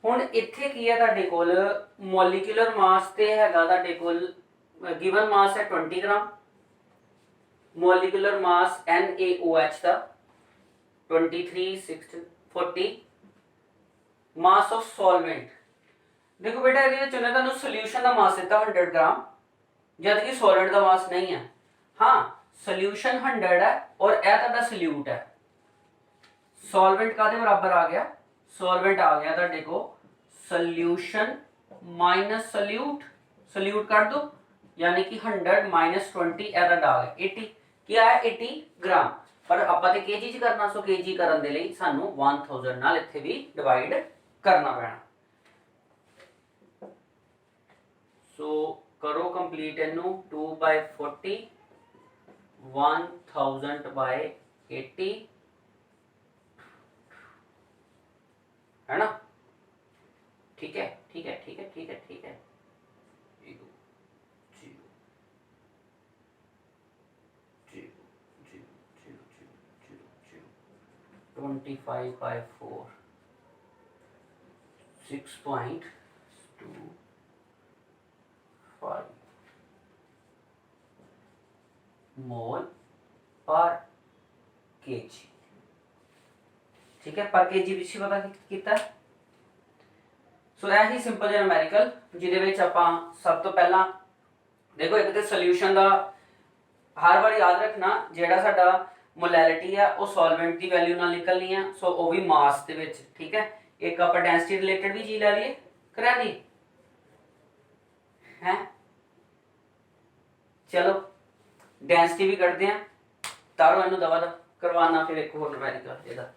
हुण इत्थे की है तुहाडे कोल मॉलिक्यूलर मास ते हैगा तुहाडे कोल गिवन मास है 20 ग्राम, मॉलिक्यूलर मास NaOH दा 23 60 40, मास ऑफ सॉल्वेंट देखो बेटा ये चुने तुहानू सोल्यूशन का मास दिता 100 ग्राम, जबकि सॉल्वेंट का मास नहीं है। हाँ, सोल्यूशन 100 है और यह तुहाडा सोल्यूट है। सॉल्वेंट का बराबर आ गया, सॉल्वेंट आ गया तुहाडे को सोल्यूशन माइनस सोल्यूट, सोल्यूट कर दो यानी कि 100 माइनस 20 एदा आ गया 80, क्या है 80 ग्राम, पर आपां ते केजी च करना, सो केजी करन दे लई सानू 1000 नाल इत्थे भी डिवाइड करना पैना। सो करो कंप्लीट इनू 2/40 1000/80 है ना। ठीक है ठीक है ठीक है ठीक है ठीक है, 25/4 6.25 मोल पर केजी। ठीक है, पर केजी पिछे पता किया। सो ऐसी सिंपल जिहा न्यूमेरिकल जिहदे विच आपां सब तो पहला देखो एक तो सोल्यूशन का हर बार याद रखना जिहड़ा साडा मोलैलिटी है वो सॉल्वेंट की वैल्यू नाल निकलनी है, सो वो भी मास दे विच। ठीक है, एक आपां डेंसिटी रिलेटेड भी चीज लै लईए, करा दी है। चलो डेंसिटी भी कढ़ते हैं, तारो इनू दवा दा करवाना फिर एक होर न्यूमेरिकल इहदा।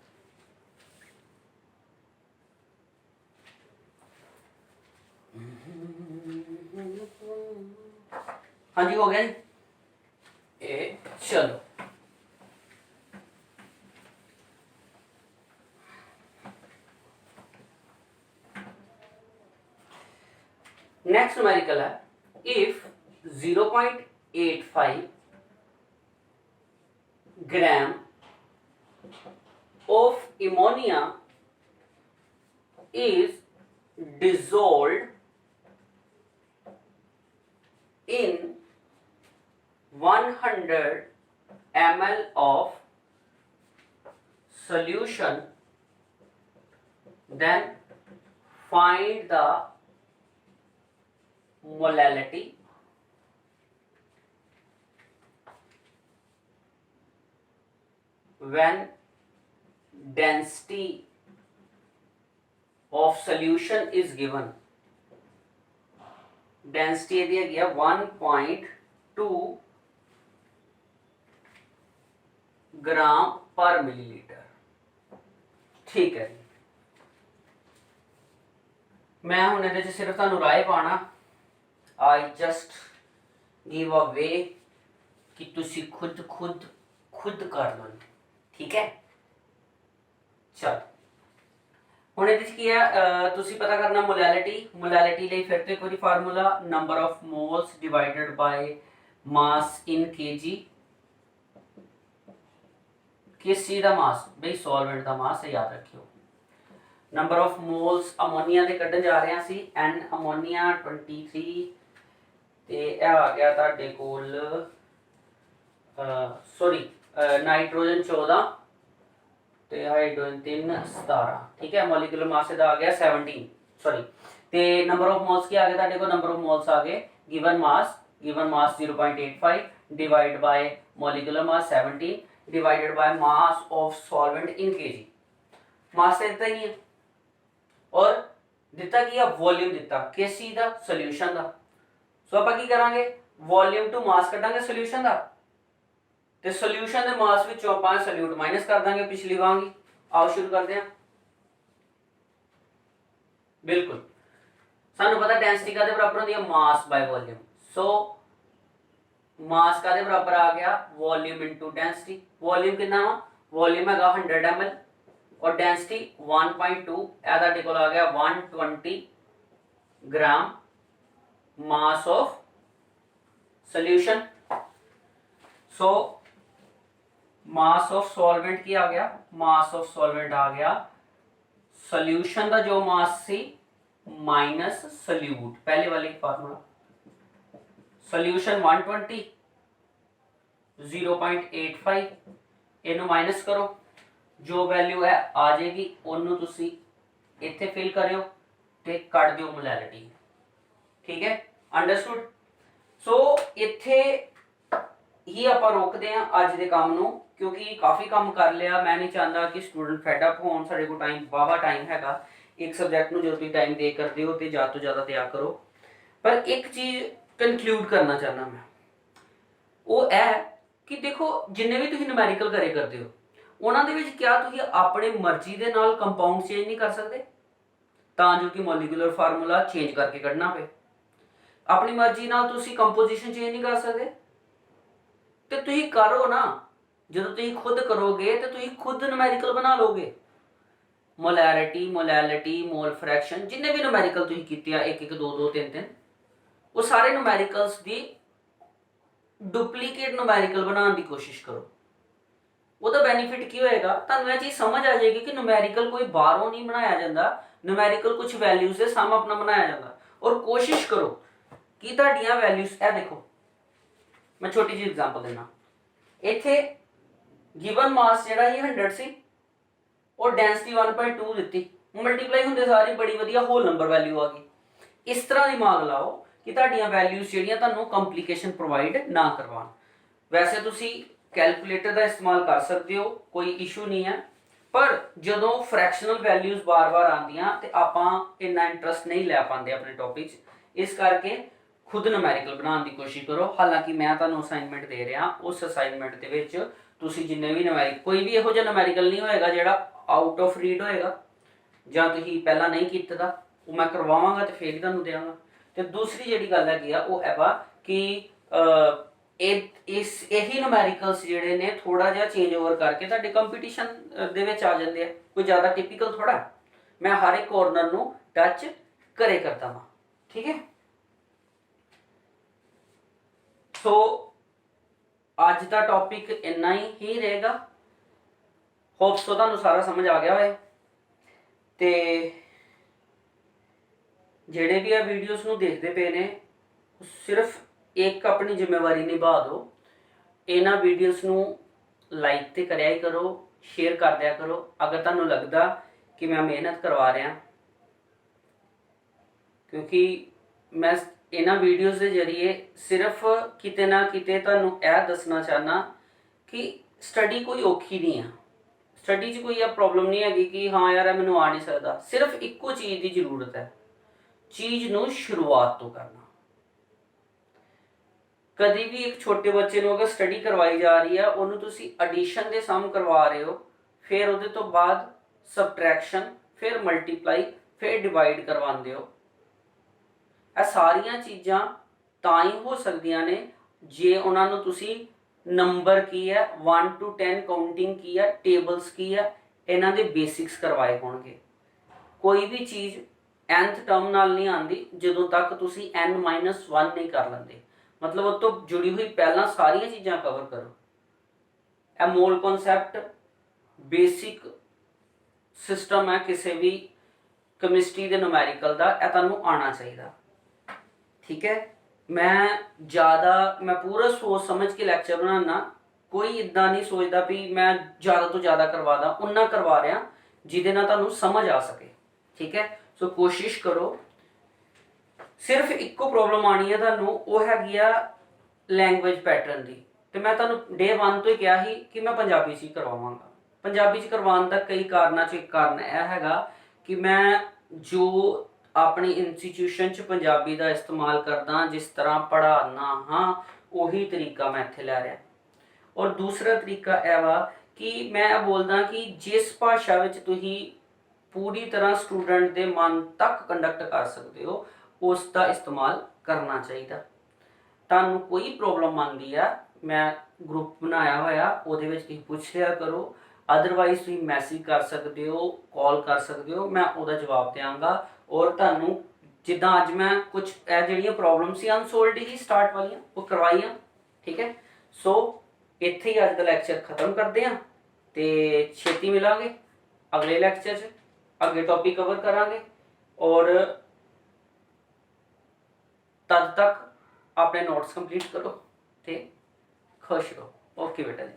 हाँ जी हो गया जी, ए चलो नेक्स्ट न्यूमेरिकल है, if 0.85 gram of ammonia is dissolved in 100 ml of solution, then find the molality when density of solution is given. Density दिया गया 1.2 ग्राम पर मिलीलीटर। ठीक है, मैं हुण इहदे च सिर्फ तुहानूं राय पाना, आई जस्ट गिव अ वे कि तुसी खुद कर लो। ठीक है, चल ਹੁਣ ਇਹਦੇ ਚ ਕੀ ਹੈ, ਤੁਸੀਂ ਪਤਾ ਕਰਨਾ मोलैलिटी ਲਈ ਫਿਰ ਤੋਂ ਇੱਕ ਵਾਰੀ formula number of moles divided by mass in kg। ਕਿਸ ਚੀਜ਼ ਦਾ ਮਾਸ? ਬਈ ਸੋਲਵੈਂਟ ਦਾ ਮਾਸ ਹੈ, ਯਾਦ ਰੱਖਿਓ। ਨੰਬਰ ਆਫ ਮੋਲਸ ਅਮੋਨੀਆ ਦੇ ਕੱਢਣ ਜਾ ਰਹੇ ਹਾਂ ਅਸੀਂ, n ਅਮੋਨੀਆ 23 ਤੇ ਇਹ ਆ ਗਿਆ ਤੁਹਾਡੇ ਕੋਲ ਸੌਰੀ ਨਾਈਟ੍ਰੋਜਨ 14 ਤੇ ਹਾਈਡਰੋਜਨ 3 17। ठीक है, मॉलिक्यूलर मास ਇਹਦਾ ਆ ਗਿਆ 17 सॉरी। ਤੇ ਨੰਬਰ ਆਫ ਮੋਲਸ ਕੀ ਆ ਗਿਆ ਤੁਹਾਡੇ ਕੋਲ? ਨੰਬਰ ਆਫ ਮੋਲਸ ਆ ਗਏ given mass 0.85 divide by molecular mass 17 divided by mass of solvent in KG. Mass तो दिता ही है और दिता की है वॉल्यूम दिता किस चीज का? सोल्यूशन का। सो ਆਪਾਂ ਕੀ ਕਰਾਂਗੇ? वॉल्यूम टू मास ਕੱਢਾਂਗੇ सोल्यूशन ਦਾ ਤੇ सोल्यूशन ਦੇ ਮਾਸ ਵਿੱਚੋਂ ਆਪਾਂ ਸੋਲਿਊਟ ਮਾਈਨਸ ਕਰ ਦਾਂਗੇ ਪਿਛਲੀ ਵਾਂਗ ਹੀ। आओ शुरू करते हैं। बिल्कुल सानू पता डेंसिटी का बराबर होती है मास बाय वॉल्यूम। सो मास का बराबर आ गया वॉल्यूम इनटू डेंसिटी। वॉल्यूम कितना वा? वॉल्यूम है 100 ml और डेंसिटी 1.2 ਤੁਹਾਡੇ ਕੋਲ आ गया 120 gram mass of solution. So mass of solvent की आ गया? मास ऑफ सॉल्वेंट आ गया सोल्यूशन का जो मास सी माइनस सोल्यूट, पहले वाली फार्मूला। सोल्यूशन 120 0.85 इनू माइनस करो, जो वैल्यू है आ जाएगी ओनू तुसी इत्थे फिल करियो ते कट दियो मोलैलिटी। ठीक है, अंडरस्टूड। सो इत्थे ही आप रोकते हैं अज के काम नू, क्योंकि काफ़ी काम कर लिया। मैं नहीं चाहता कि स्टूडेंट फैडअप हो। साढ़े को टाइम वाहवा टाइम हैगा, एक सब्जैक्ट में जो तुम टाइम दे करते हो तो ज़्यादा तो ज़्यादा दिया करो। पर एक चीज़ कंक्लूड करना चाहना मैं, वो है कि देखो जिन्ने भी तुम न्यूमैरिकल करे करते हो उन्होंने विच क्या तुम अपने मर्जी के नाल कंपाउंड चेंज नहीं कर सकते तां जो कि मॉलिक्यूलर फार्मूला चेंज करके कढ़ना पे? अपनी मर्जी नाल तुसी कंपोजिशन चेंज नहीं कर सकते तो तुम करो ना। जो तुम खुद करोगे तो तुम खुद न्यूमैरिकल बना लोगे। मोलैलिटी मोल फ्रैक्शन जिन्ने भी न्यूमैरिकल तुम कीते 1 1 2 2 3 3 वो सारे न्यूमैरिकल्स की डुप्लीकेट न्यूमैरिकल बनाने की कोशिश करो। ਉਹਦਾ बेनीफिट की होएगा? ਤੁਹਾਨੂੰ ਇਹ चीज़ समझ आ जाएगी कि न्यूमैरिकल कोई बाहरों नहीं बनाया जाता, न्यूमैरिकल कुछ वैल्यूज के सामने अपना बनाया जाता। और कोशिश करो कि ਤੁਹਾਡੀਆਂ वैल्यूज ਇਹ देखो, मैं छोटी जी एग्जांपल देना। इत्थे गिवन मास ਜਿਹੜਾ ਹੀ 100 ਸੀ और डेंसिटी 1.2 ਦਿੱਤੀ, मल्टीप्लाई ਹੁੰਦੇ ਸਾਰੀ बड़ी ਵਧੀਆ होल नंबर वैल्यू आ गई। इस तरह दिमाग लाओ कि ਤੁਹਾਡੀਆਂ वैल्यूज ਜਿਹੜੀਆਂ ਤੁਹਾਨੂੰ ਕੰਪਲਿकेशन प्रोवाइड ना करवान। वैसे ਤੁਸੀਂ कैलकुलेटर का इस्तेमाल कर सकते हो, कोई इशू नहीं है। पर जो फ्रैक्शनल वैल्यूज बार बार आंदियां ते आपां इन्ना इंटरस्ट नहीं लै पाते अपने टॉपिक, इस करके खुद न्यूमैरिकल बनाने की कोशिश करो। हालांकि मैं तुहानूं असाइनमेंट दे रहा, उस असाइनमेंट दे विच तुसीं जिन्ने भी न्यूमैरिकल, कोई भी इहो जिहा न्यूमैरिकल नहीं होएगा जिहड़ा आउट ऑफ रीड होएगा जां तुसीं पहलां नहीं कीते दा, वो मैं करवावांगा ते फिर ही तुहानूं देवांगा। ते दूसरी जिहड़ी गल हैगी आ वो है वा कि इस यही न्यूमैरिकल्स जिहड़े ने थोड़ा जिहा चेंज ओवर करके तुहाडे कंपीटीशन दे विच आ जांदे आ, कोई ज़्यादा टिपिकल थोड़ा। मैं हर एक कॉर्नर नूं टच करे करता वां। ठीक है, ਸੋ ਅੱਜ ਦਾ ਟੌਪਿਕ ਇੰਨਾ ਹੀ ਰਹੇਗਾ। ਹੋਪ ਸੋ ਤੁਹਾਨੂੰ ਸਾਰਾ ਸਮਝ ਆ ਗਿਆ ਹੋਏ। ਤੇ ਜਿਹੜੇ ਵੀ ਇਹ ਵੀਡੀਓਜ਼ ਨੂੰ ਦੇਖਦੇ ਪਏ ਨੇ, ਸਿਰਫ ਇੱਕ ਆਪਣੀ ਜ਼ਿੰਮੇਵਾਰੀ ਨਿਭਾ ਦਿਓ, ਇਹਨਾਂ ਵੀਡੀਓਜ਼ ਨੂੰ ਲਾਈਕ ਤੇ ਕਰਿਆ ਹੀ ਕਰੋ, ਸ਼ੇਅਰ ਕਰ ਦਿਆ ਕਰੋ ਅਗਰ ਤੁਹਾਨੂੰ ਲੱਗਦਾ ਕਿ ਮੈਂ ਮਿਹਨਤ ਕਰਵਾ ਰਿਹਾ। ਕਿਉਂਕਿ ਮੈਂ ਇਹਨਾਂ ਵੀਡੀਓਜ਼ ਦੇ ਜ਼ਰੀਏ ਸਿਰਫ ਕਿਤੇ ਨਾ ਕਿਤੇ ਤੁਹਾਨੂੰ ਇਹ ਦੱਸਣਾ ਚਾਹਨਾ ਕਿ ਸਟੱਡੀ ਕੋਈ ਔਖੀ ਨਹੀਂ ਆ। ਸਟੱਡੀ 'ਚ ਕੋਈ ਇਹ ਪ੍ਰੋਬਲਮ ਨਹੀਂ ਹੈਗੀ ਕਿ ਹਾਂ ਯਾਰ ਇਹ ਮੈਨੂੰ ਆ ਨਹੀਂ ਸਕਦਾ। ਸਿਰਫ ਇੱਕੋ ਚੀਜ਼ ਦੀ ਜ਼ਰੂਰਤ ਹੈ, ਚੀਜ਼ ਨੂੰ ਸ਼ੁਰੂਆਤ ਤੋਂ ਕਰਨਾ। ਕਦੀ ਵੀ ਇੱਕ ਛੋਟੇ ਬੱਚੇ ਨੂੰ ਅਗਰ ਸਟੱਡੀ ਕਰਵਾਈ ਜਾ ਰਹੀ ਹੈ, ਉਹਨੂੰ ਤੁਸੀਂ ਐਡੀਸ਼ਨ ਦੇ ਸਮ ਕਰਵਾ ਰਹੇ ਹੋ, ਫਿਰ ਉਹਦੇ ਤੋਂ ਬਾਅਦ ਸਬਟ੍ਰੈਕਸ਼ਨ, ਫਿਰ ਮਲਟੀਪਲਾਈ, ਫਿਰ ਡਿਵਾਈਡ ਕਰਵਾਉਂਦੇ ਹੋ। ਇਹ ਸਾਰੀਆਂ ਚੀਜ਼ਾਂ ਤਾਂ ਹੀ ਹੋ ਸਕਦੀਆਂ ਨੇ ਜੇ ਉਹਨਾਂ ਨੂੰ ਤੁਸੀਂ ਨੰਬਰ ਕੀ ਹੈ, 1 to 10 ਕਾਊਂਟਿੰਗ ਕੀ ਹੈ, ਟੇਬਲਸ ਕੀ ਹੈ, ਇਹਨਾਂ ਦੇ ਬੇਸਿਕਸ ਕਰਵਾਏ ਹੋਣਗੇ। ਕੋਈ ਵੀ ਚੀਜ਼ nth ਟਰਮ ਨਾਲ ਨਹੀਂ ਆਉਂਦੀ ਜਦੋਂ ਤੱਕ ਤੁਸੀਂ n-1 ਨਹੀਂ ਕਰ ਲੈਂਦੇ। ਮਤਲਬ ਉਹ ਤੋਂ ਜੁੜੀ ਹੋਈ ਪਹਿਲਾਂ ਸਾਰੀਆਂ ਚੀਜ਼ਾਂ ਕਵਰ ਕਰੋ। ਇਹ ਮੋਲ ਕਨਸੈਪਟ ਬੇਸਿਕ ਸਿਸਟਮ ਹੈ ਕਿਸੇ ਵੀ ਕੈਮਿਸਟਰੀ ਦੇ ਨੂਮੈਰੀਕਲ ਦਾ, ਇਹ ਤੁਹਾਨੂੰ ਆਉਣਾ ਚਾਹੀਦਾ। ਠੀਕ ਹੈ, ਮੈਂ ਪੂਰਾ ਸੋਚ ਸਮਝ ਕੇ ਲੈਕਚਰ ਬਣਾਉਣਾ। ਕੋਈ ਇਦਾਂ ਨਹੀਂ ਸੋਚਦਾ ਵੀ ਮੈਂ ਜ਼ਿਆਦਾ ਤੋਂ ਜ਼ਿਆਦਾ ਕਰਵਾ ਦਾਂ, ਉਨਾ ਕਰਵਾ ਰਿਹਾ ਜਿਹਦੇ ਨਾਲ ਤੁਹਾਨੂੰ ਸਮਝ ਆ ਸਕੇ। ਠੀਕ ਹੈ, ਸੋ ਕੋਸ਼ਿਸ਼ ਕਰੋ। ਸਿਰਫ ਇੱਕੋ ਪ੍ਰੋਬਲਮ ਆਣੀ ਹੈ ਤੁਹਾਨੂੰ, ਉਹ ਹੈਗੀ ਆ ਲੈਂਗੁਏਜ ਪੈਟਰਨ ਦੀ। ਤੇ ਮੈਂ ਤੁਹਾਨੂੰ ਡੇ 1 ਤੋਂ ਹੀ ਕਿਹਾ ਸੀ ਕਿ ਮੈਂ ਪੰਜਾਬੀ 'ਚ ਹੀ ਕਰਵਾਵਾਂਗਾ। ਪੰਜਾਬੀ 'ਚ ਕਰਵਾਉਣ ਦਾ ਕਈ ਕਾਰਨਾਂ 'ਚ ਇੱਕ ਕਾਰਨ ਇਹ ਹੈਗਾ ਕਿ ਮੈਂ ਜੋ ਆਪਣੀ ਇੰਸਟੀਟਿਊਸ਼ਨ 'ਚ ਪੰਜਾਬੀ ਦਾ ਇਸਤੇਮਾਲ ਕਰਦਾ, ਜਿਸ ਤਰ੍ਹਾਂ ਪੜ੍ਹਾਉਣਾ ਹਾਂ, ਉਹੀ ਤਰੀਕਾ ਮੈਂ ਇੱਥੇ ਲੈ ਰਿਹਾ। ਔਰ ਦੂਸਰਾ ਤਰੀਕਾ ਇਹ ਵਾ ਕਿ ਮੈਂ ਬੋਲਦਾ ਕਿ ਜਿਸ ਭਾਸ਼ਾ ਵਿੱਚ ਤੁਸੀਂ ਪੂਰੀ ਤਰ੍ਹਾਂ ਸਟੂਡੈਂਟ ਦੇ ਮਨ ਤੱਕ ਕੰਡਕਟ ਕਰ ਸਕਦੇ ਹੋ, ਉਸ ਦਾ ਇਸਤੇਮਾਲ ਕਰਨਾ ਚਾਹੀਦਾ। ਤੁਹਾਨੂੰ ਕੋਈ ਪ੍ਰੋਬਲਮ ਆਉਂਦੀ ਆ, ਮੈਂ ਗਰੁੱਪ ਬਣਾਇਆ ਹੋਇਆ, ਉਹਦੇ ਵਿੱਚ ਤੁਸੀਂ ਪੁੱਛ ਲਿਆ ਕਰੋ। ਅਦਰਵਾਈਜ਼ ਤੁਸੀਂ ਮੈਸੇਜ ਕਰ ਸਕਦੇ ਹੋ, ਕਾਲ ਕਰ ਸਕਦੇ ਹੋ, ਮੈਂ ਉਹਦਾ ਜਵਾਬ ਦਿਆਂਗਾ। ਔਰ ਤੁਹਾਨੂੰ ਜਿੱਦਾਂ ਅੱਜ ਮੈਂ ਕੁਝ ਇਹ ਜਿਹੜੀਆਂ ਪ੍ਰੋਬਲਮ ਸੀ ਅਨਸੋਲਵਡ ਹੀ ਸਟਾਰਟ ਵਾਲੀਆਂ, ਉਹ ਕਰਵਾਈਆਂ। ਠੀਕ ਹੈ, ਸੋ ਇੱਥੇ ਹੀ ਅੱਜ ਦਾ ਲੈਕਚਰ ਖਤਮ ਕਰਦੇ ਹਾਂ ਤੇ ਛੇਤੀ ਮਿਲਾਂਗੇ ਅਗਲੇ ਲੈਕਚਰ 'ਚ। ਅੱਗੇ ਟੌਪਿਕ ਕਵਰ ਕਰਾਂਗੇ ਔਰ ਤਦ ਤੱਕ ਆਪਣੇ ਨੋਟਸ ਕੰਪਲੀਟ ਕਰੋ ਤੇ ਖੁਸ਼ ਰਹੋ। ਓਕੇ ਬੇਟਾ ਜੀ।